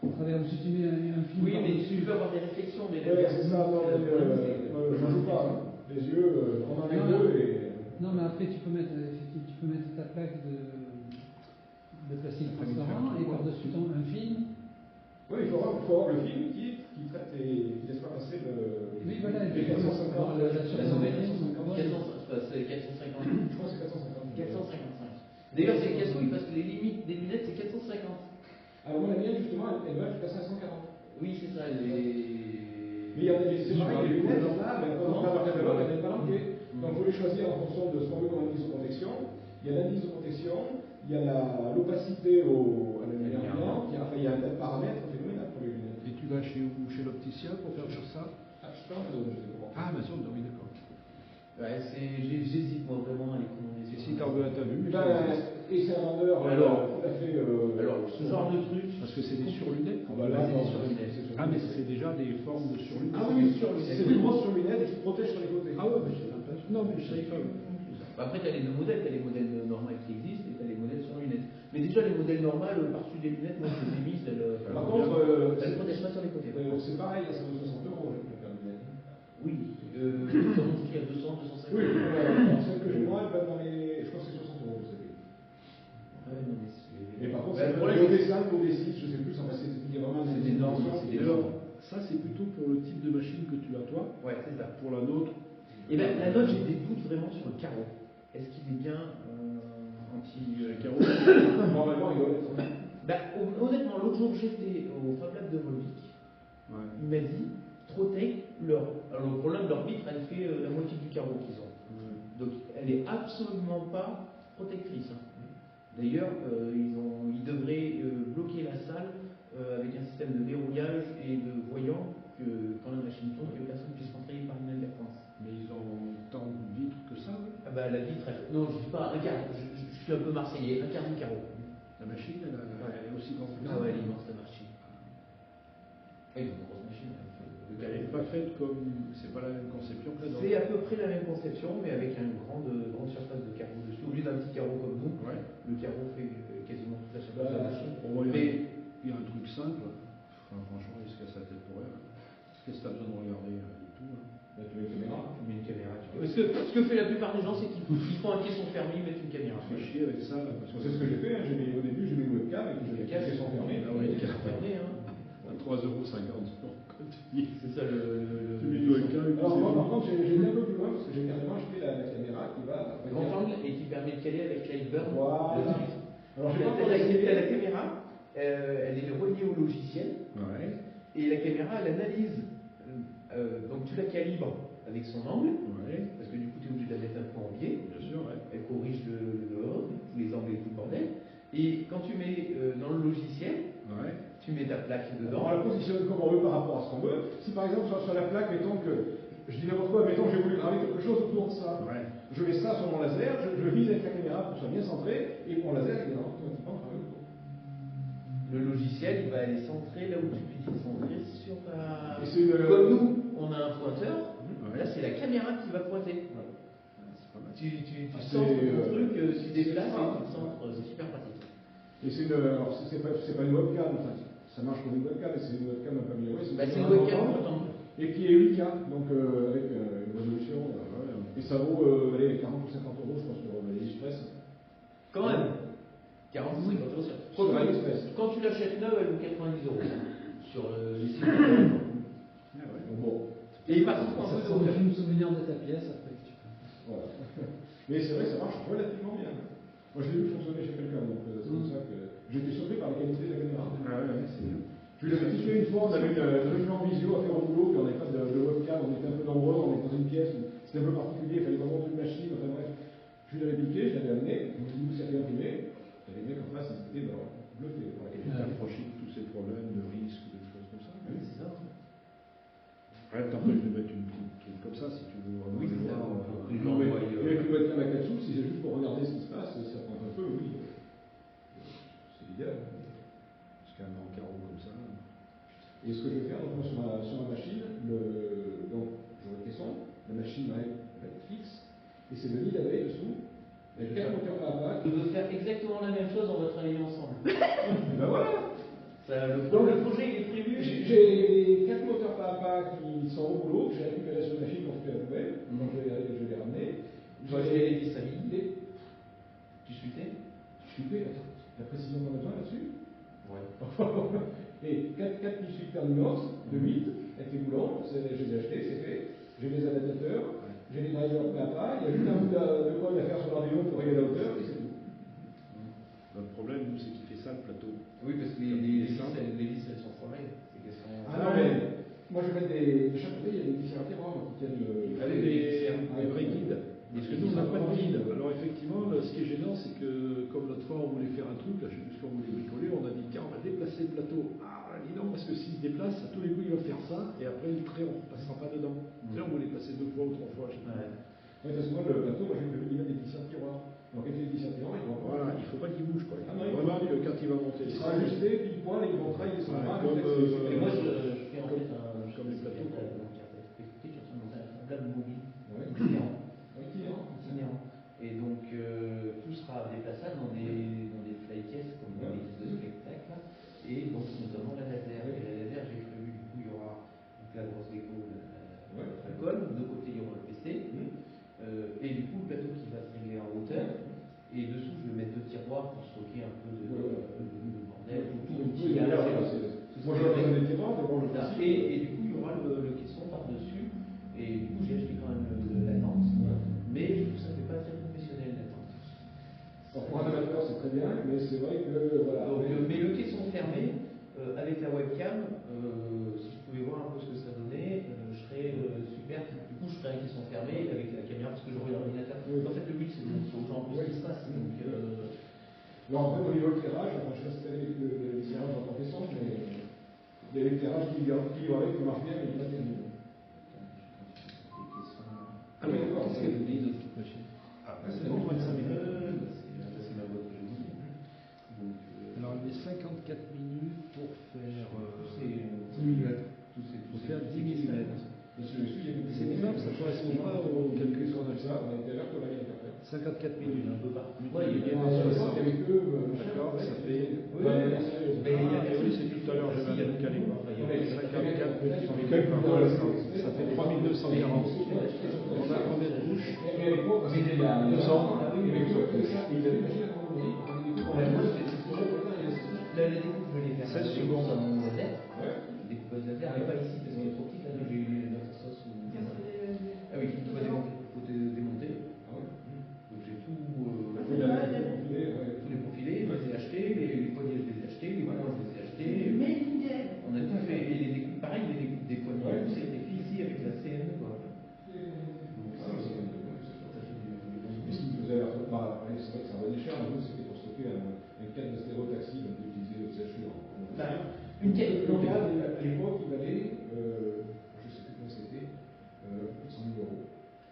au travers, si tu mets un film. Oui, mais tu peux avoir des réflexions, des Oui, c'est ça, non, je ne joue pas. Hein. Les yeux, on en a deux et. Non, mais après, tu peux mettre ta plaque de plastique transparent et par-dessus un film. Oui, il faut avoir le film qui traite et qui laisse pas passer le. Oui, voilà, les 450. la surface moyenne, c'est 450. Je crois que c'est 450. 455. D'ailleurs, c'est casse-couille parce que les limites des lunettes, c'est 450. Alors, moi, la mienne, justement, elle va jusqu'à 540. Oui, c'est ça. Mais il y a c'est pareil, les lunettes, là, quand on regarde leur catalogue, elles n'est pas marquée. Donc, il faut les choisir en fonction de ce qu'on veut comme indice de protection. Il y a l'indice de protection, il y a l'opacité à la lumière blanche, il y a un tas de paramètres phénoménal pour les lunettes. Et tu vas chez où? Chez l'opticien pour faire ça? Ah, je sais pas, je sais comment. Ah, Amazon, oui, d'accord. Ouais, j'hésite moi vraiment à les commander. Et si t'en veux à ta vue? Et c'est un vendeur tout à fait. Alors, ce genre de truc. Parce que c'est des surlunettes. Ah, bah là, c'est non, des surlunettes. Ah, mais c'est déjà des formes de surlunettes. Ah oui, c'est des grosses surlunettes et qui protègent sur les côtés. Ah ouais, mais c'est l'impression. Non, mais je savais pas. Après, tu as les deux modèles. Tu as les modèles normaux qui existent et tu as les modèles sans lunettes. Mais déjà, les modèles normaux, par-dessus des lunettes, moi je les ai mises. Par contre, elles ne protègent pas sur les côtés. c'est pareil, ça vaut 60 euros, la paire de lunettes. Oui, ça monte jusqu'à 200, 250. Oui, celle que j'ai moi, elle va dans les. Je crois que c'est 60 euros, vous savez. Ouais, non, mais c'est. Et par contre, le c'est problème, au D5 ou au D6, je sais plus, enfin, il y a vraiment c'est des normes. Et alors, ça c'est plutôt pour le type de machine que tu as toi. Ouais, c'est ça. Pour la nôtre. Et bien, la note, j'ai des doutes vraiment sur le carreau. Est-ce qu'il est bien anti-carreau? Normalement, il doit être. Honnêtement, l'autre jour, j'étais au Fab Lab de Volvic. Ouais. Il m'a dit, Trotec, alors le problème, leur vitre, elle fait la moitié du carreau qu'ils ont. Donc, elle n'est absolument pas protectrice. D'ailleurs, ils devraient bloquer la salle avec un système de verrouillage et de voyant que quand la machine tourne, que personne ne puisse rentrer par inadvertance. Mais ils ont tant de vitres que ça, oui. Ah bah la vitre, non, je dis pas un quart, je suis un peu marseillais, un quart du carreau. La machine, elle est aussi grande que ça. Ah ouais, elle est immense la machine. Ils ont une grosse machine. Elle n'est pas faite comme. C'est pas la même conception que la nôtre. C'est à peu près la même conception, mais avec une grande surface de carreau dessus. Au lieu d'un petit carreau comme nous, Ouais. le carreau fait quasiment toute la surface de la machine. Il y a un truc simple. Enfin, franchement, il se casse la tête pour rien. Qu'est-ce que tu as besoin de regarder du tout hein? Là, tu mets une caméra. Tu mets une caméra. Ce que fait la plupart des gens, c'est qu'ils font un caisson fermé, ils mettent une caméra. Je fais chier avec ça. Là, parce que C'est ce que j'ai fait, hein. Au début, j'ai mis une webcam et puis j'ai fait son fermé. Ah ouais, Caisson fermé, hein. à 3,50 €. C'est ça Tu mets une webcam et puis Alors, c'est moi, bon. par contre, j'ai été un peu plus loin parce que j'ai carrément acheté la caméra qui va. grand angle et qui permet de caler avec Lightburn. Voilà. Alors, j'ai pas encore T'as essayé. la caméra, elle est reliée au logiciel, Ouais. et la caméra, elle analyse. Donc tu la calibres avec son angle, Ouais. parce que du coup tu es obligé de la mettre un peu en biais. Bien sûr, ouais. Elle corrige tous les angles et tout le bordel. Et quand tu mets dans le logiciel, Ouais. tu mets ta plaque On dedans. la positionne comme on veut par rapport à ce qu'on veut. Si par exemple sur la plaque, mettons que je dis n'importe quoi, mettons que j'ai voulu graver quelque chose autour de ça. Ouais. Je mets ça sur mon laser, je vise avec la caméra pour que ce soit bien centré, et mon laser il est automatiquement gravé autour. Le logiciel, il va aller centrer là où tu lui dis de centrer sur ta. Et c'est une- Comme nous, on a un pointeur, Ouais. là c'est la caméra qui va pointer. C'est pas mal. Tu Ah, centres c'est, ton truc, tu déplaces ça. et tu centres, c'est super pratique. Et alors c'est pas une webcam, enfin, ça marche comme une webcam, mais c'est une webcam un peu améliorée. Bah, c'est une webcam importante, et qui est 8K, donc avec une résolution. Et ça vaut allez, 40 ou 50 € je pense sur AliExpress. Quand même. 40 ou 50 euros. Sur AliExpress. Quand tu l'achètes neuve, elle vaut 90 € sur les sites. Ah ouais. Donc bon, Et par contre, Ça un te peu de fait me souvenir de ta pièce après que tu peux. voilà. Mais c'est vrai que ça marche relativement bien. Moi je l'ai vu fonctionner chez quelqu'un, donc c'est comme ça que j'ai été surpris par la qualité de la caméra. Ah ouais, c'est bien. Je lui avais expliqué une fois, on avait une réunion en visio à faire au boulot, puis on n'avait pas de webcam, on était un peu nombreux, on était dans une pièce, c'était un peu particulier, il fallait vraiment une machine, enfin bref. Je l'avais piqué, je l'avais amené, je me suis dit, vous savez imprimer. Et les mecs en face, ils étaient bluffés par la qualité. Approcher de tous ces problèmes de risque, de choses comme ça. Oui, c'est ça. Rien ne t'empêche de mettre une petite truc comme ça si tu veux vraiment Oui, c'est le ça. voir. Et avec une webcam à 4 sous, si c'est juste pour regarder ce qui se passe, ça prend un peu, oui. C'est l'idéal. Parce qu'un grand carreau comme ça. Et ce que je vais faire, donc, moi, sur ma machine, donc j'aurai le caisson, la machine va être fixe, Et c'est le nid d'abeilles dessous. Il y a 4 moteurs à pâte. On veut faire exactement la même chose, on va travailler ensemble. Et ben voilà. Le projet il est prévu. J'ai 4 moteurs à qui sont au boulot, que j'ai récupérés sur la machine quand je fais la poubelle. Donc je vais les ramener. Vous avez des stabilités. Tu suivais? La précision qu'on a besoin là-dessus. Ouais. Et 4 missuites Terminos de 8 avec les boulons, je les ai achetés, c'est fait. J'ai des adaptateurs, j'ai des drivers PAPA, il y a juste un bout de colle à faire sur l'avion pour régler la hauteur et c'est tout. Notre problème, nous, c'est qu'il fait ça le plateau. Oui, parce que les vis elles sont formées. Ah non, mais moi je vais mettre des. De chaque côté, il y a des vis à tiroirs qui tiennent le. Avec des vrais guides. Parce que nous, on n'a pas de guide. Alors effectivement, ce qui est gênant, c'est que comme l'autre fois, on voulait faire un truc, là, je sais plus ce qu'on voulait bricoler, on a dit tiens, on va déplacer le plateau. Ah, dis non, parce que s'il se déplace, à tous les coups, il va faire ça, et après, le trait, on ne passera pas dedans. Tu sais, on voulait passer 2 fois ou 3 fois, je sais pas. Oui, parce que moi, le plateau, j'ai prévu d'y mettre des vis à tiroirs. Donc, avec les vis à tiroirs, il va pas. Voilà, il ne faut pas qu'il bouge, quoi. Ah non, Vraiment que quand il va monter il les sera ajusté, puis le poil, et il montera, il descendra. Ouais, Et moi, je fais en fait comme les plateaux. je suis en train de monter un câble mobile. Ouais. Itinérant. Et donc, tout sera déplaçable dans des flycases, comme dans les pièces de spectacle. Et donc, notamment la laser. Et la laser, j'ai prévu, du coup, il y aura la grosse gecko, la colle. De côté, il y aura le PC. Et du coup, le plateau qui va se régler en hauteur. Et dessous, je vais mettre 2 tiroirs pour stocker un peu de bordel. Moi, je vais mettre des tiroirs, d'abord le principe. Et du coup, il y aura le caisson par-dessus. Et du coup, j'ai acheté quand même la tente. Mais je trouve que ça ne fait pas très professionnel, la tente. Alors, pour un amateur, c'est très bien, mais c'est vrai que. Voilà. Donc, mais le caisson fermé, avec la webcam, si je pouvais voir un peu ce que ça donnait, je serais super. Du coup, je ferais un caisson fermé avec la caméra parce que j'aurais l'ordinateur. Oui. En fait, le but, c'est de montrer aux gens un peu ce qui se passe. Donc, Alors, après, au niveau éclairage, enfin, je sais pas si vous avez l'éclairage dans ton caisson, mais il y a l'éclairage qui marche bien, mais il n'est pas terrible. Ah oui, d'accord. Qu'est-ce qu'elle vous dit de cette machine? C'est bon, 25 minutes. C'est ma boîte que je dis. Alors, il est 54 minutes pour faire. C'est 10 mm. Pour faire 10 mm. C'est bizarre, ça ne correspond pas au calcul qu'on a fait. On a été alerte au Maghreb après. 54 minutes. Un peu partout. Ouais, il y a avec eux. D'accord, ça fait. Mais il y a oui, c'est tout à l'heure, je vais le caler. 54 Calcul, ça fait 3240. On a combien de couches? Et à l'époque, c'était la. 200. Ils avaient machine à commander. La découpe, je vais les faire 16 secondes. sur mon laser. Découpage laser, mais pas ici parce qu'elle est trop petite. Là, j'ai eu notre sauce ou. Ah oui, tout va démonter. Il faut démonter. Donc j'ai tout. Tous les profilés, je les ai achetés, les poignées, je les ai achetés, les points, je les ai achetés. On a tout fait. Et les découpes, pareil, les découpes des poignées, c'est été fait ici avec la CM. Quoi. Donc ça, c'est fait du. C'est vrai que ça va cher, mais nous, c'était pour stocker un cadre de stéréotaxi, donc utiliser le sachet Une quête. Le cadre, à l'époque, il valait, je ne sais plus comment c'était, 100 000 €.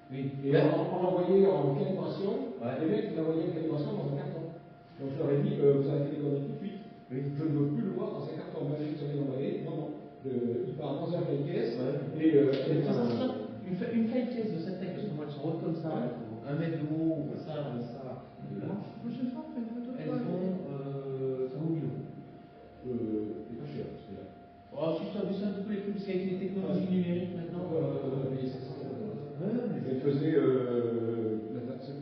Oui. Et on l'envoyait en calibration, Ouais. les mecs, ils l'envoyaient en calibration dans un carton. Donc je leur ai dit, vous arrêtez les conneries tout de suite. Oui. Je ne veux plus le voir dans un carton magique sur les emballés. Non, non. Il part dans un file caisse. Ouais. Et une file caisse de cette taille, parce que moi elles sont hautes comme ça, 1 mètre de haut, ça, de large. Prochaine fois, on fait une photo de Elles toi. font, ça vaut 1000 €. c'est pas cher, celui-là. Oh, si ça un petit peu les prix, parce qu'avec les technologies numériques maintenant. Mais 500 €. Elle faisait.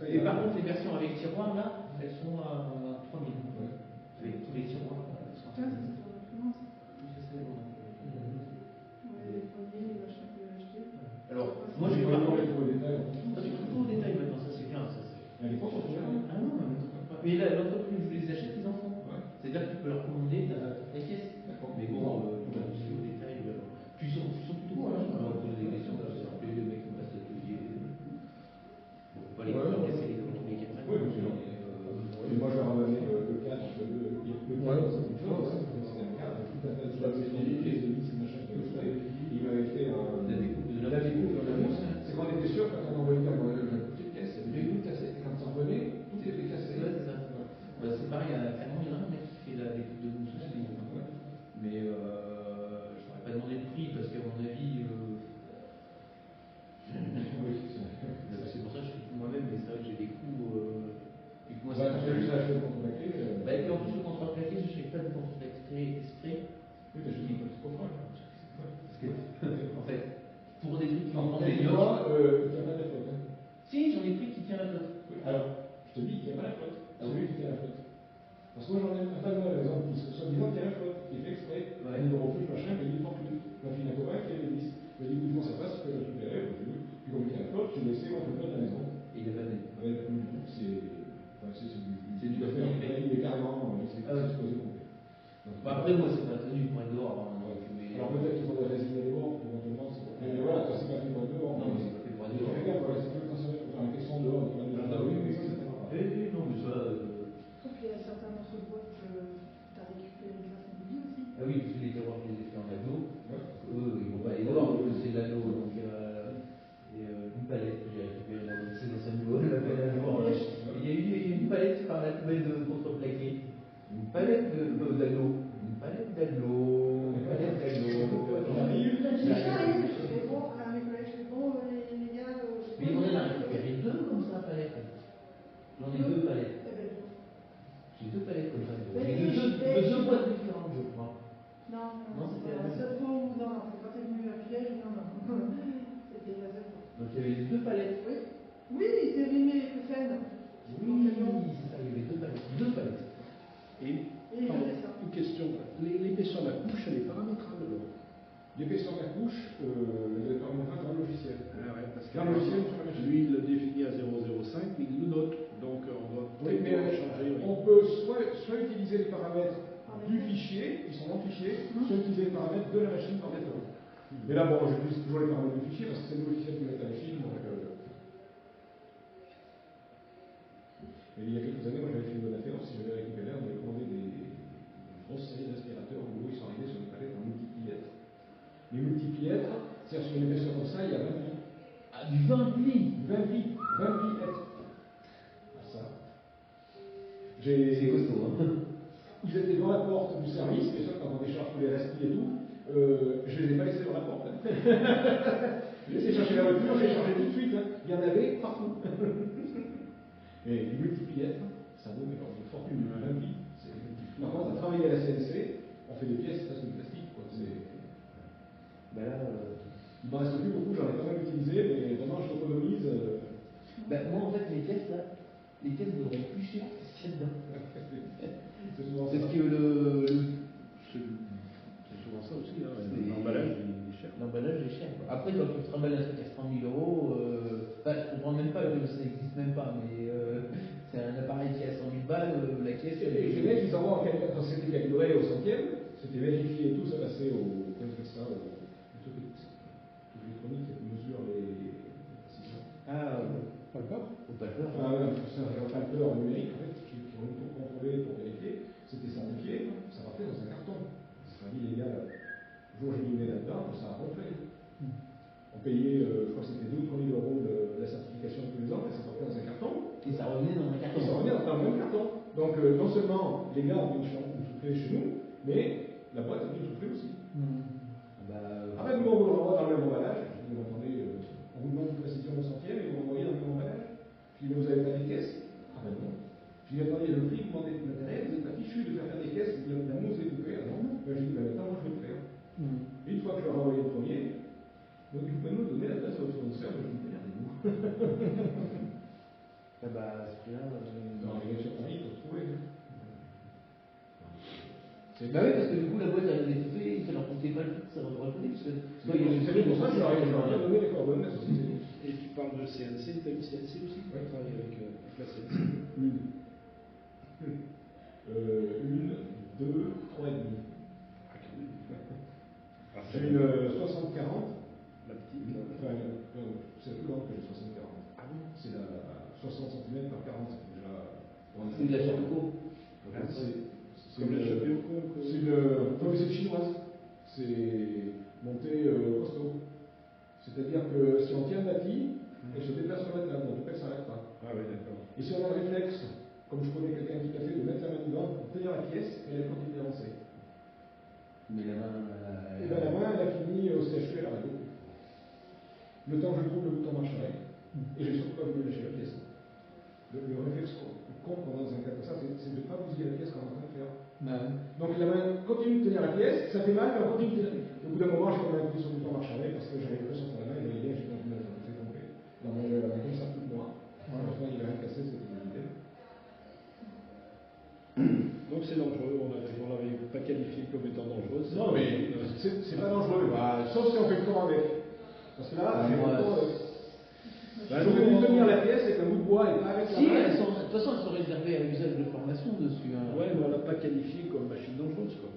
Et par contre, les versions avec tiroir, là, elles sont à 3000 €. Avec tous les tiroirs. Elles sont à 3000 €. Alors, moi j'ai pas. les détails. Ça c'est tout au détail maintenant, ça c'est bien. Ça, À l'époque, on faisait rien. ah non, mais l'entreprise où je les achète, ils en font. C'est-à-dire que tu peux leur commander ta caisse. Mais bon, c'est au détail. Puis ils sont plutôt cool, hein. On leur pose des questions, ça se rappelle, le mec qui passe l'atelier. Bon, pas les casser les couilles tous les 4 Oui, et moi, j'ai ramené le cadre, le cadre, c'est une chose. Oui, t'as juste un petit contrôle. Parce que, en fait, pour des trucs qui vont prendre Et des toi, notes. il tient pas de la flotte. Hein. Si, j'en ai pris qui tient la flotte. Oui. Alors, je te dis, il tient pas la flotte. Ah C'est lui qui tient la flotte. Parce que moi, j'en ai un panneau à la maison qui soi-disant tient la flotte, qui est fait exprès. Ouais. Un numéro plus machin, qui dit fortune. Ma fille d'un copain qui avait 10. Je lui ai dit, écoute, ça passe, je peux le récupérer. Puis comme il tient la flotte, je l'ai laissé, moi, je le mets à la maison. Et il est pas venu. Ouais, c'est. Enfin, c'est du affaire. Il est carrément. C'est exposé complet. Bah après, moi, c'est pas tenu pour être dehors. Hein, mais... Alors peut-être qu'il faudrait résigner les bords, éventuellement. Mais voilà, toi, c'est pas fait pour être dehors. Non, mais c'est pas fait pour être dehors. Fais gaffe, voilà, si tu veux t'installer pour faire une question dehors, il faut la mettre oui, mais ça, c'est pas grave. Non, mais ça. Sauf qu'il y a certains d'entre boîtes que tu as récupéré grâce à Bobby aussi. Ah oui, parce que les terroirs, je les ai fait en anneau. Ouais. Eux, ils vont pas aller dehors, c'est de l'anneau. Donc, et une palette que j'ai récupérée dans l'ancien niveau, je l'appelle à jour. Il y a eu une palette par la poubelle de contreplaqué. Une palette d'anneaux. Une palette d'anneaux. Une palette d'anneaux. Mais bon, mes collègues, c'est bon, les gars. Mais on en a récupéré deux comme ça, palettes. J'en ai deux palettes. J'ai deux palettes comme ça. J'ai deux boîtes différentes, je crois. Non, c'était la seule fois où, non, quand t'es venu à piège, non. C'était la seule fois. Donc il y avait deux palettes. Oui, il s'est rimé les cousins. Oui, c'est ça, il y avait deux palettes. Deux palettes. Et Et pardon, ça. une question, l'épaisseur de la couche, elle est paramétrable alors. L'épaisseur de la couche, elle est paramétrable dans le logiciel. Ah ouais, parce que Dans le logiciel, sur la machine. lui, il le définit à 0,05, mais il nous note. Donc on doit Oui, mais changer. on peut soit utiliser les paramètres du fichier, qui sont dans le fichier, soit utiliser les paramètres de la machine par défaut. Mais là, bon, j'utilise toujours les paramètres du fichier parce que c'est le logiciel qui met la machine. Donc, mais il y a quelques années, moi j'avais fait une bonne affaire, si j'avais récupéré, on avait commandé des grosses séries d'aspirateurs où ils sont arrivés sur des palettes en multipliètres. Les multipliètres, c'est-à-dire sur une épaisseur comme ça, il y a 20 plis. Ah, du 20 plis 20 plis, 20 pliètres. Ça. C'est costaud, hein. Ils étaient dans la porte du service, mais ça, quand on décharge tous les restes et tout, je ne les ai pas laissés dans la porte. J'ai laissé chercher la voiture, j'ai changé tout de suite. Hein. Il y en avait partout. Et les multipliètres, ça vaut mais une fortune, 20 plis. Par contre, à travailler à la CNC, on fait des pièces presque de plastique. Quoi. Ben là, il m'en reste plus beaucoup, j'en ai pas mal utilisé, mais vraiment je l'économise. Ben, moi en fait, les pièces là, les pièces vaudront plus cher que ce qu'il y a dedans. C'est souvent Parce ça. que C'est souvent ça aussi, hein. L'emballage il est cher. L'emballage est cher. Quoi. Après, quand tu te remballes un truc à 100 000 €, je comprends même pas que ça n'existe même pas, mais c'est un appareil qui a 100 000 balles, la caisse. Et les mecs, ils savoir quand c'était calibré au centième, c'était vérifié et tout, ça passait au. Comment on fait ça tout l'électronique qui mesure les précisions. Ah, Pas le corps. faut pas le faire. C'est un palpeur numérique en fait, qui ont tout contrôlé pour vérifier. C'était certifié, ça partait dans un carton. Ça sera illégal. Le jour où j'ai mis le nez là-dedans, ça a gonflé. On payait, je crois que c'était 12 000 € de la certification tous les ans, et ça partait dans un carton. Et ça revenait dans un carton. Et ça revenait dans le même carton. Donc non seulement les gars ont dû souffler chez nous, mais la boîte a dû souffler aussi. Après, nous, on vous l'envoie dans le même emballage. Je dis, attendez, on vous demande une précision au centième et vous l'envoyez dans le même emballage. Je dis, mais vous n'avez pas des caisses? Ah ben non. Je dis, attendez, le prix, vous demandez de l'intérêt, vous n'êtes pas fichu de faire des caisses, la mousse est coupée. Ah non. Ben, je dis, ben maintenant, moi, je vais le faire. Et une fois que je leur ai envoyé le premier, donc vous pouvez nous donner l'adresse de votre fournisseur, je dis, regardez-vous. Ah bah, celui-là. Non, les gars sur Paris, il faut trouver. Bah oui, parce que du coup, la boîte, elle a des faits, ça leur coûtait pas le prix, ça leur aurait coûté, parce que. C'est pour ça que je leur ai donné les coordonnées de la société. Et tu parles de CNC, tu as une CNC aussi? Oui. Tu travailles avec la CNC. Une, deux, trois et demi. J'ai une 60-40. La petite. Enfin, c'est plus grande que les 60-40. Ah bon? C'est la 60 cm par 40, c'est déjà. C'est de la Chapeco. C'est Comme la Chapeco. C'est une chinoise. C'est monté costaud. C'est-à-dire que si on tient le bâti, elle se déplace sur la table, donc elle ne s'arrête pas. Ah oui, d'accord. Et si on a le réflexe, comme je connais quelqu'un qui l'a fait, de mettre la main dedans pour tenir la pièce, elle continue d'avancer. Mais la main. Et bien la main, elle a fini au CHU à la radio. Le temps que je trouve le bouton marche arrêt. Et j'ai surtout pas voulu lâcher la pièce. Le réflexe qu'on prend dans un cas comme ça, c'est de ne pas bousiller la pièce qu'on est en train de faire. Ouais. Donc la main continue de tenir la pièce, ça fait mal, mais on continue de tenir. Au bout d'un moment, j'ai comme l'impression du temps marche avec parce que j'avais l'impression sur la main, il voyait bien que j'ai continué à faire tomber. Donc j'avais la main comme ça toute noire. À la fin, il n'y avait rien cassé, c'était nickel. Donc c'est dangereux, on l'avait pas qualifié comme étant dangereuse. Non, mais c'est pas dangereux, bah, sauf si on fait le tour avec. Parce que là, j'ai le tour avec. J'aurais dû tenir la pièce avec un bout de bois et pas avec la Si, main. de toute façon, elles sont réservées à l'usage de formation dessus. Hein. Ouais, mais on l'a pas qualifié comme machine dangereuse, quoi.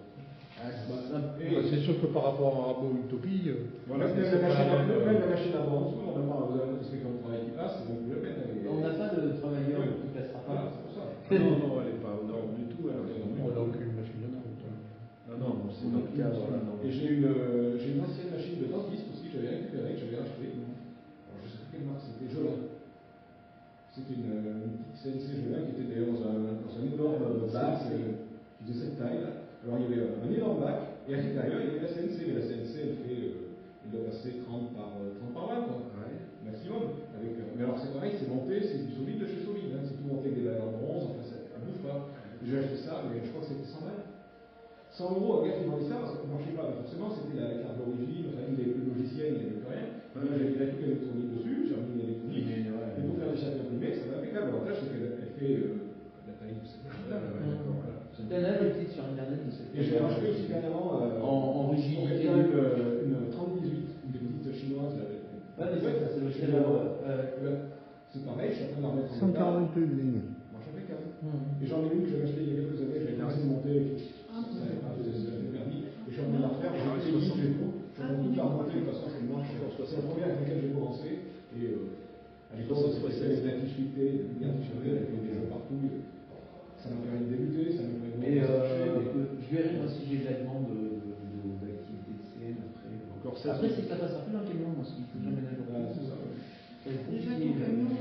C'est sûr que par rapport à Rabo Utopie, Voilà, c'est même pas la machine à bord en dessous, normalement, vous avez un inspecteur de travail qui passe, c'est même plus la peine. On n'a pas de travailleur qui ne passera pas. Voilà, c'est pour ça. Non, elle n'est pas aux normes du tout. Elle est on n'a aucune machine de route. Non, c'est dans le cadre. Et j'ai une ancienne machine de dentiste aussi que j'avais récupérée, que j'avais achetée. Alors je sais plus quelle marque, c'était Jolin. C'était une petite CNC Jolin qui était d'ailleurs dans un énorme bac qui faisait cette taille. Alors il y avait un énorme bac et à l'intérieur il y avait la CNC, mais la CNC elle doit passer 30 par 20 quoi. Ouais. Maximum. Mais alors c'est pareil, c'est monté, c'est du solide de chez solide, hein. C'est tout monté avec des balles en bronze, enfin ça ne bouge pas. J'ai acheté ça, mais je crois que c'était 100 balles. 100 euros, regarde, ils vendaient ça parce que ça ne marchait pas. Mais forcément, c'était la carte d'origine, enfin, il n'y avait plus de logiciel, il n'y avait plus rien. Moi, j'avais la truc électronique dessus, j'ai remis l'électronique. Et pour faire des chapitres imprimés, ça va impeccable. L'avantage, c'est qu'elle fait la taille de cette machine-là. Il y en a des petites sur internet de cette Et j'ai racheté aussi dernièrement en rigidité. une 3018, une petite chinoise. Ouais, mais c'est le chez c'est pareil, je suis en train de la remettre en état. 141 lignes. Marche impeccable. Et j'en ai une que j'avais achetée il y a quelques années, j'avais commencé à monter avec ça n'avait pas permis. Et je suis en train de la refaire, j'ai fait les lignes, j'ai tout. Je suis en train de tout la remonter de façon à ce qu'elle marche. C'est la première avec laquelle j'ai commencé. Et à l'époque, c'était les difficultés, avec des jeux partout. Ça m'a permis de débuter, ça m'a permis de je verrai moi si j'ai de la demande d'activité de CN après. Encore ça. Après, c'est que ça passera plus dans le camion, moi, s'il faut jamais la journée. c'est ça. Déjà, ton camion.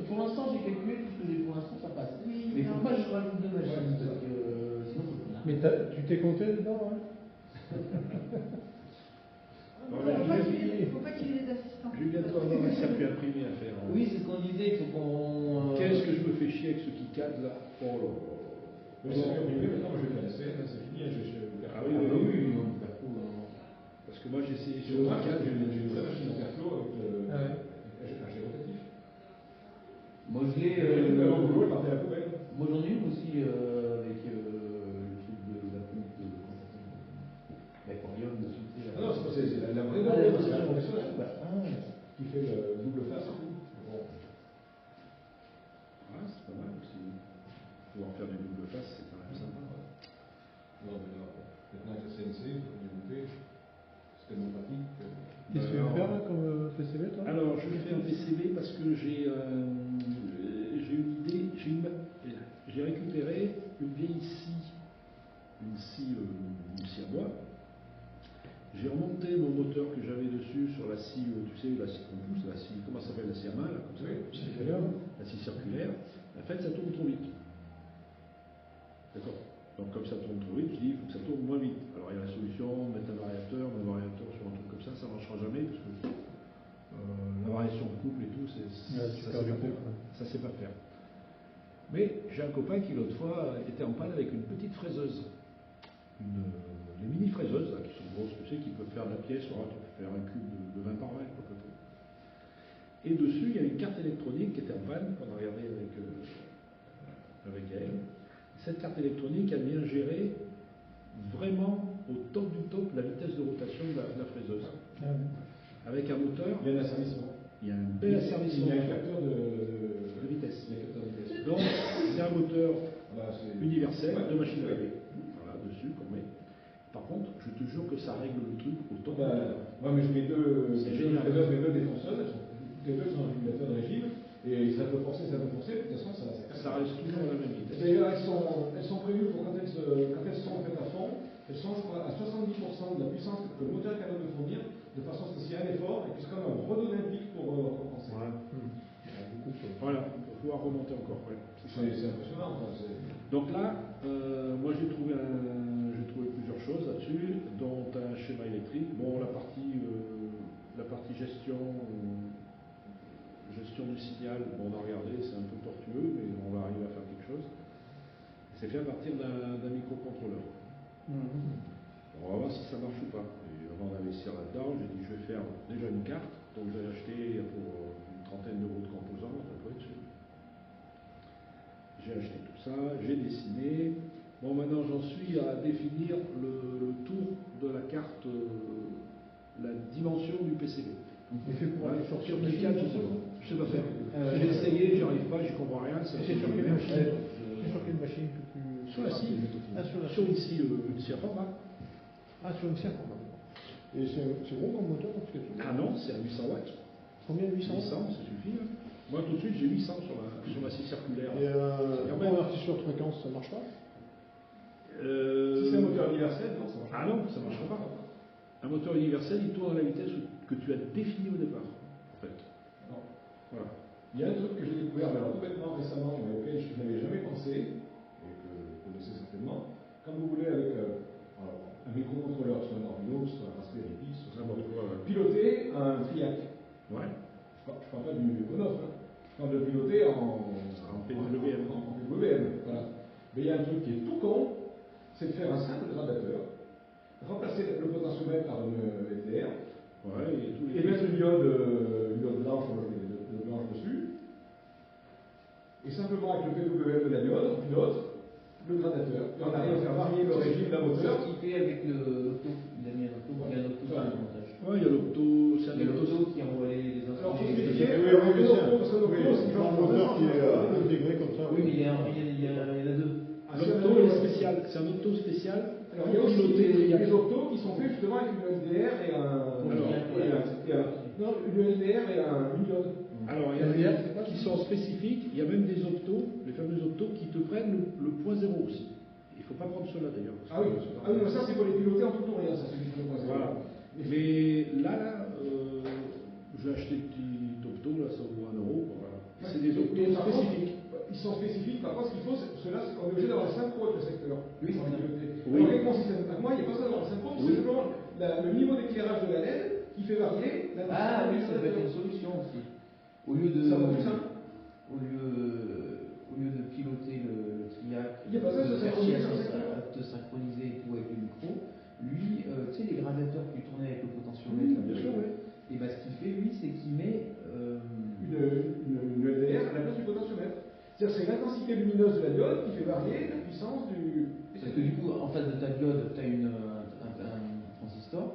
Pour l'instant, j'ai calculé tout ce que j'ai pour l'instant, ça passe. Oui, Mais il ne faut pas que je rajoute de machines, parce que sinon, faut plus. Mais tu t'es compté dedans, hein? Il ne faut pas qu'il y ait des assistants. Je vais bientôt avoir un circuit imprimé à faire. Oui, c'est ce qu'on disait, il faut qu'on. Qu'est-ce que je me fais chier avec ce qui cadre là? Oh là là. Mais c'est imprimé, maintenant je vais faire la scène, c'est fini. Ah oui, oui, non. Parce que moi j'ai essayé J'ai sur le une vraie machine à Perclos avec un gérotatif. Moi, je l'ai. Le boulot, il partait à la poubelle. Moi, j'en ai une aussi avec le truc de la pompe de l'aquarium dessus. Ah non, c'est la vraie Ah, bombe, la c'est la vraie professionnelle bombe. qui fait le double face et tout. Bon. Ah, c'est pas mal aussi. Pouvoir faire du double face, c'est quand même sympa. Non, mais là, maintenant avec la CNC, pour développer, c'est tellement pratique. Qu'est-ce que tu veux faire là comme PCB toi? Alors, je fais un PCB parce que j'ai une idée, j'ai récupéré une vieille scie, une scie à bois. J'ai remonté mon moteur que j'avais dessus sur la scie, tu sais, la scie qu'on pousse, la scie, comment ça s'appelle, la scie à main, là, comme ça, la scie circulaire. En fait, ça tourne trop vite. D'accord. Donc, comme ça tourne trop vite, je dis, il faut que ça tourne moins vite. Alors, il y a la solution, mettre un variateur sur un truc comme ça ne marchera jamais, parce que la variation de couple et tout, ça sait pas faire. Mais j'ai un copain qui, l'autre fois, était en panne avec une petite fraiseuse. Les mini-fraiseuses, là, qui sont grosses, tu sais, qui peuvent faire de la pièce, tu peux faire un cube de 20 par 20, à peu près. Et dessus, il y a une carte électronique qui était en panne, qu'on a regardé avec elle. Cette carte électronique, elle vient gérer vraiment au top du top la vitesse de rotation de la fraiseuse. Avec un moteur. Il y a un asservissement. Il y a un bel asservissement. Il y a un capteur de vitesse. Donc, c'est un moteur universel de machine à laver. Voilà, dessus, qu'on met. Par contre, je te jure que ça règle le truc au top. Ouais, mais je mets deux défonceuses, les deux sont un régulateur de régime, et ça peut forcer, de toute façon, ça reste toujours à la même vitesse. D'ailleurs, elles sont prévues pour quand elles sont faites à fond, elles sont, je crois, à 70% de la puissance que le moteur est capable de fournir, de façon à ce qu'il y a un effort, et puis quand même redonner un pic pour compenser. Voilà, pour pouvoir remonter encore. Ouais. C'est impressionnant. Donc là, moi j'ai trouvé plusieurs choses là-dessus, dont un schéma électrique. Bon, la partie gestion du signal, bon, on a C'est fait à partir d'un microcontrôleur. On va voir si ça marche ou pas. Et avant d'investir là-dedans, j'ai dit je vais faire déjà une carte, donc j'ai acheté pour une trentaine d'euros de composants à peu près dessus. J'ai acheté tout ça, j'ai dessiné. Bon, maintenant j'en suis à définir le tour de la carte, la dimension du PCB. Et c'est pour aller Sur sortir du machine, cadre, je sais pas faire. J'ai essayé, j'y arrive pas, j'y comprends rien. C'est sur quelle machine? C'est sur quelle machine que tu... Sur la scie. Ah, sur la Sur ici, une scie à format. Ah, sur une serre. Et c'est gros comme moteur parce que tu... Ah non, c'est à 800 watts. Combien? 800? 800, ça suffit. Hein. Moi, tout de suite, j'ai 800 sur la scie circulaire. Et convertisseur de fréquence, ça marche pas? Si c'est un moteur universel, non, ça marche pas. Ah non, ça ne marchera pas. Un moteur universel, il tourne à la vitesse que tu as définie au départ, en fait. Non. Voilà. Il y a un truc que j'ai découvert alors, complètement récemment, mais auquel je n'avais jamais pensé, et que vous connaissez certainement. Quand vous voulez, avec un microcontrôleur, soit un Arduino, soit un Raspberry Pi, soit piloter un triac. Ouais. Je ne parle pas du on-off, hein. Je parle de piloter en PWM. En PWM, voilà. Mais il y a un truc qui est tout con, c'est de faire un simple gradateur, remplacer le potentiomètre par une LDR, Ouais, et mettre une diode blanche, blanche dessus, et simplement avec le PWM de la diode, on pilote le gradateur, et on arrive à faire varier le régime d'un moteur. Ce qu'il fait avec l'auto, il a mis un auto, il y a un auto sur le montage. Ouais, il y a l'opto, c'est un Il y a l'auto qui envoie les Alors, instructions. faut expliquer, parce que l'opto, c'est Il y a un moteur qui est intégré comme ça. Oui, mais il y en a deux. L'opto est spécial, c'est un opto spécial. Alors, il y a aussi des optos qui sont faits justement avec une LDR et une LDR et une diode. Alors, il y a des qui sont spécifiques, il y a même des optos, les fameux optos qui te prennent le point zéro aussi. Il ne faut pas prendre cela d'ailleurs. Ah oui, mais ça c'est pour les piloter en tout ou rien, ça c'est juste le point zéro. Voilà. Mais là, j'ai acheté le petit opto, là, ça vaut 1 euro. Voilà. C'est des optos spécifiques. Ils sont spécifiques, par contre, ce qu'il faut, ceux-là, c'est qu'on est obligé d'avoir la synchro avec le secteur. Oui, pour les piloter. Oui. Alors, quel consiste à moi, il n'y a pas besoin d'avoir la synchro, c'est simplement le niveau d'éclairage de la LED qui fait varier la Ah oui, ça peut être une solution aussi. Au lieu de, Ça va plus simple. au lieu de piloter le triac, Il y a pas ça, de ça faire synchronise chier sur le secteur. à te synchroniser et tout avec le micro, lui, tu sais, les gradateurs qui tournaient avec le potentiomètre, Bien sûr, oui. et ben ce qu'il fait, lui, c'est qu'il met une LDR à la place du potentiomètre. C'est-à-dire c'est l'intensité lumineuse de la diode qui fait varier la puissance du... Parce que du coup, en face de ta diode, tu as un transistor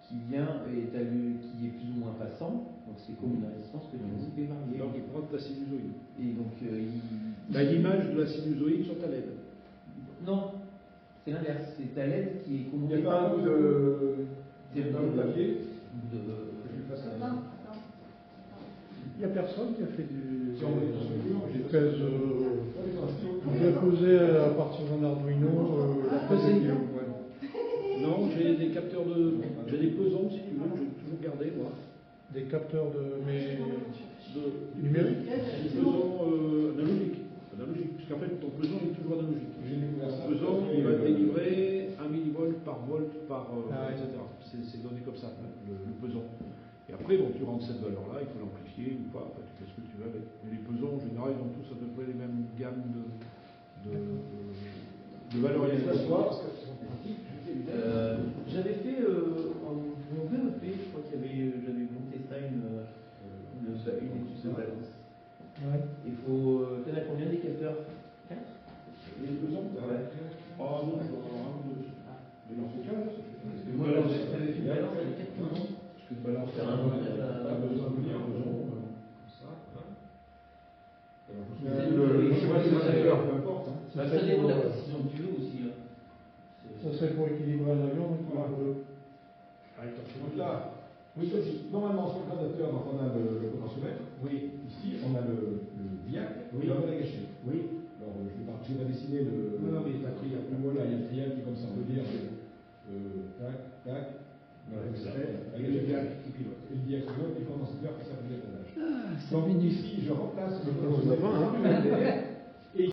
qui vient et qui est plus ou moins passant, donc c'est comme une résistance que tu fait varier. Donc il prend ta sinusoïde. Et donc Tu as l'image de la sinusoïde sur ta LED. Non, c'est l'inverse, c'est ta LED qui est Il commandée n'y a pas un bout de... C'est dans le papier. Il n'y a personne qui a fait du... Si on met dans ce mur, j'ai Pèse, je vais poser à partir d'un Arduino la pèse est bien. Non, j'ai des capteurs j'ai des pesants si tu veux, j'ai toujours gardé moi. Des capteurs de... mais... Numérique. Des pesants analogiques. Parce qu'en fait, ton pesant est toujours analogique. J'ai découvert ça. Le pesant, il va te délivrer 1 millivolt par volt, Ah, etc. C'est donné comme ça, le pesant. Et après, bon, tu rentres cette valeur-là, il faut l'amplifier ou pas, enfin, tu fais ce que tu veux avec. Mais les pesants, en général, ils ont tous à peu près les mêmes gammes de valorisation. J'avais fait mon VEP, je crois j'avais monté ça une étude de balance. Ouais. Il faut. T'en as combien des capteurs 4 Les pesants Ouais. Oh non, je vais avoir un ou deux. Mais il en faut 15. Parce que moi, j'avais fait une balance avec 4 pesants. Parce qu'une balance, Faire un pas besoin de lire un peson, comme ça. Peu importe. Ça dépend de la précision que tu veux aussi. Ça serait pour équilibrer un avion. Donc là, normalement sur le gradateur, donc on a le potentiomètre. Oui. Ici, on a le diac. Oui. Et on a la gâchette. Oui. Alors, je vais pas dessiner le. Non, mais t'as pris. Voilà, il y a le triac qui, comme ça, on peut dire. Tac, tac. Et le diac qui pilote. Et le diac qui pilote, et le condensateur qui sert de décodage. Donc ici, je remplace le potentiomètre par une LDR.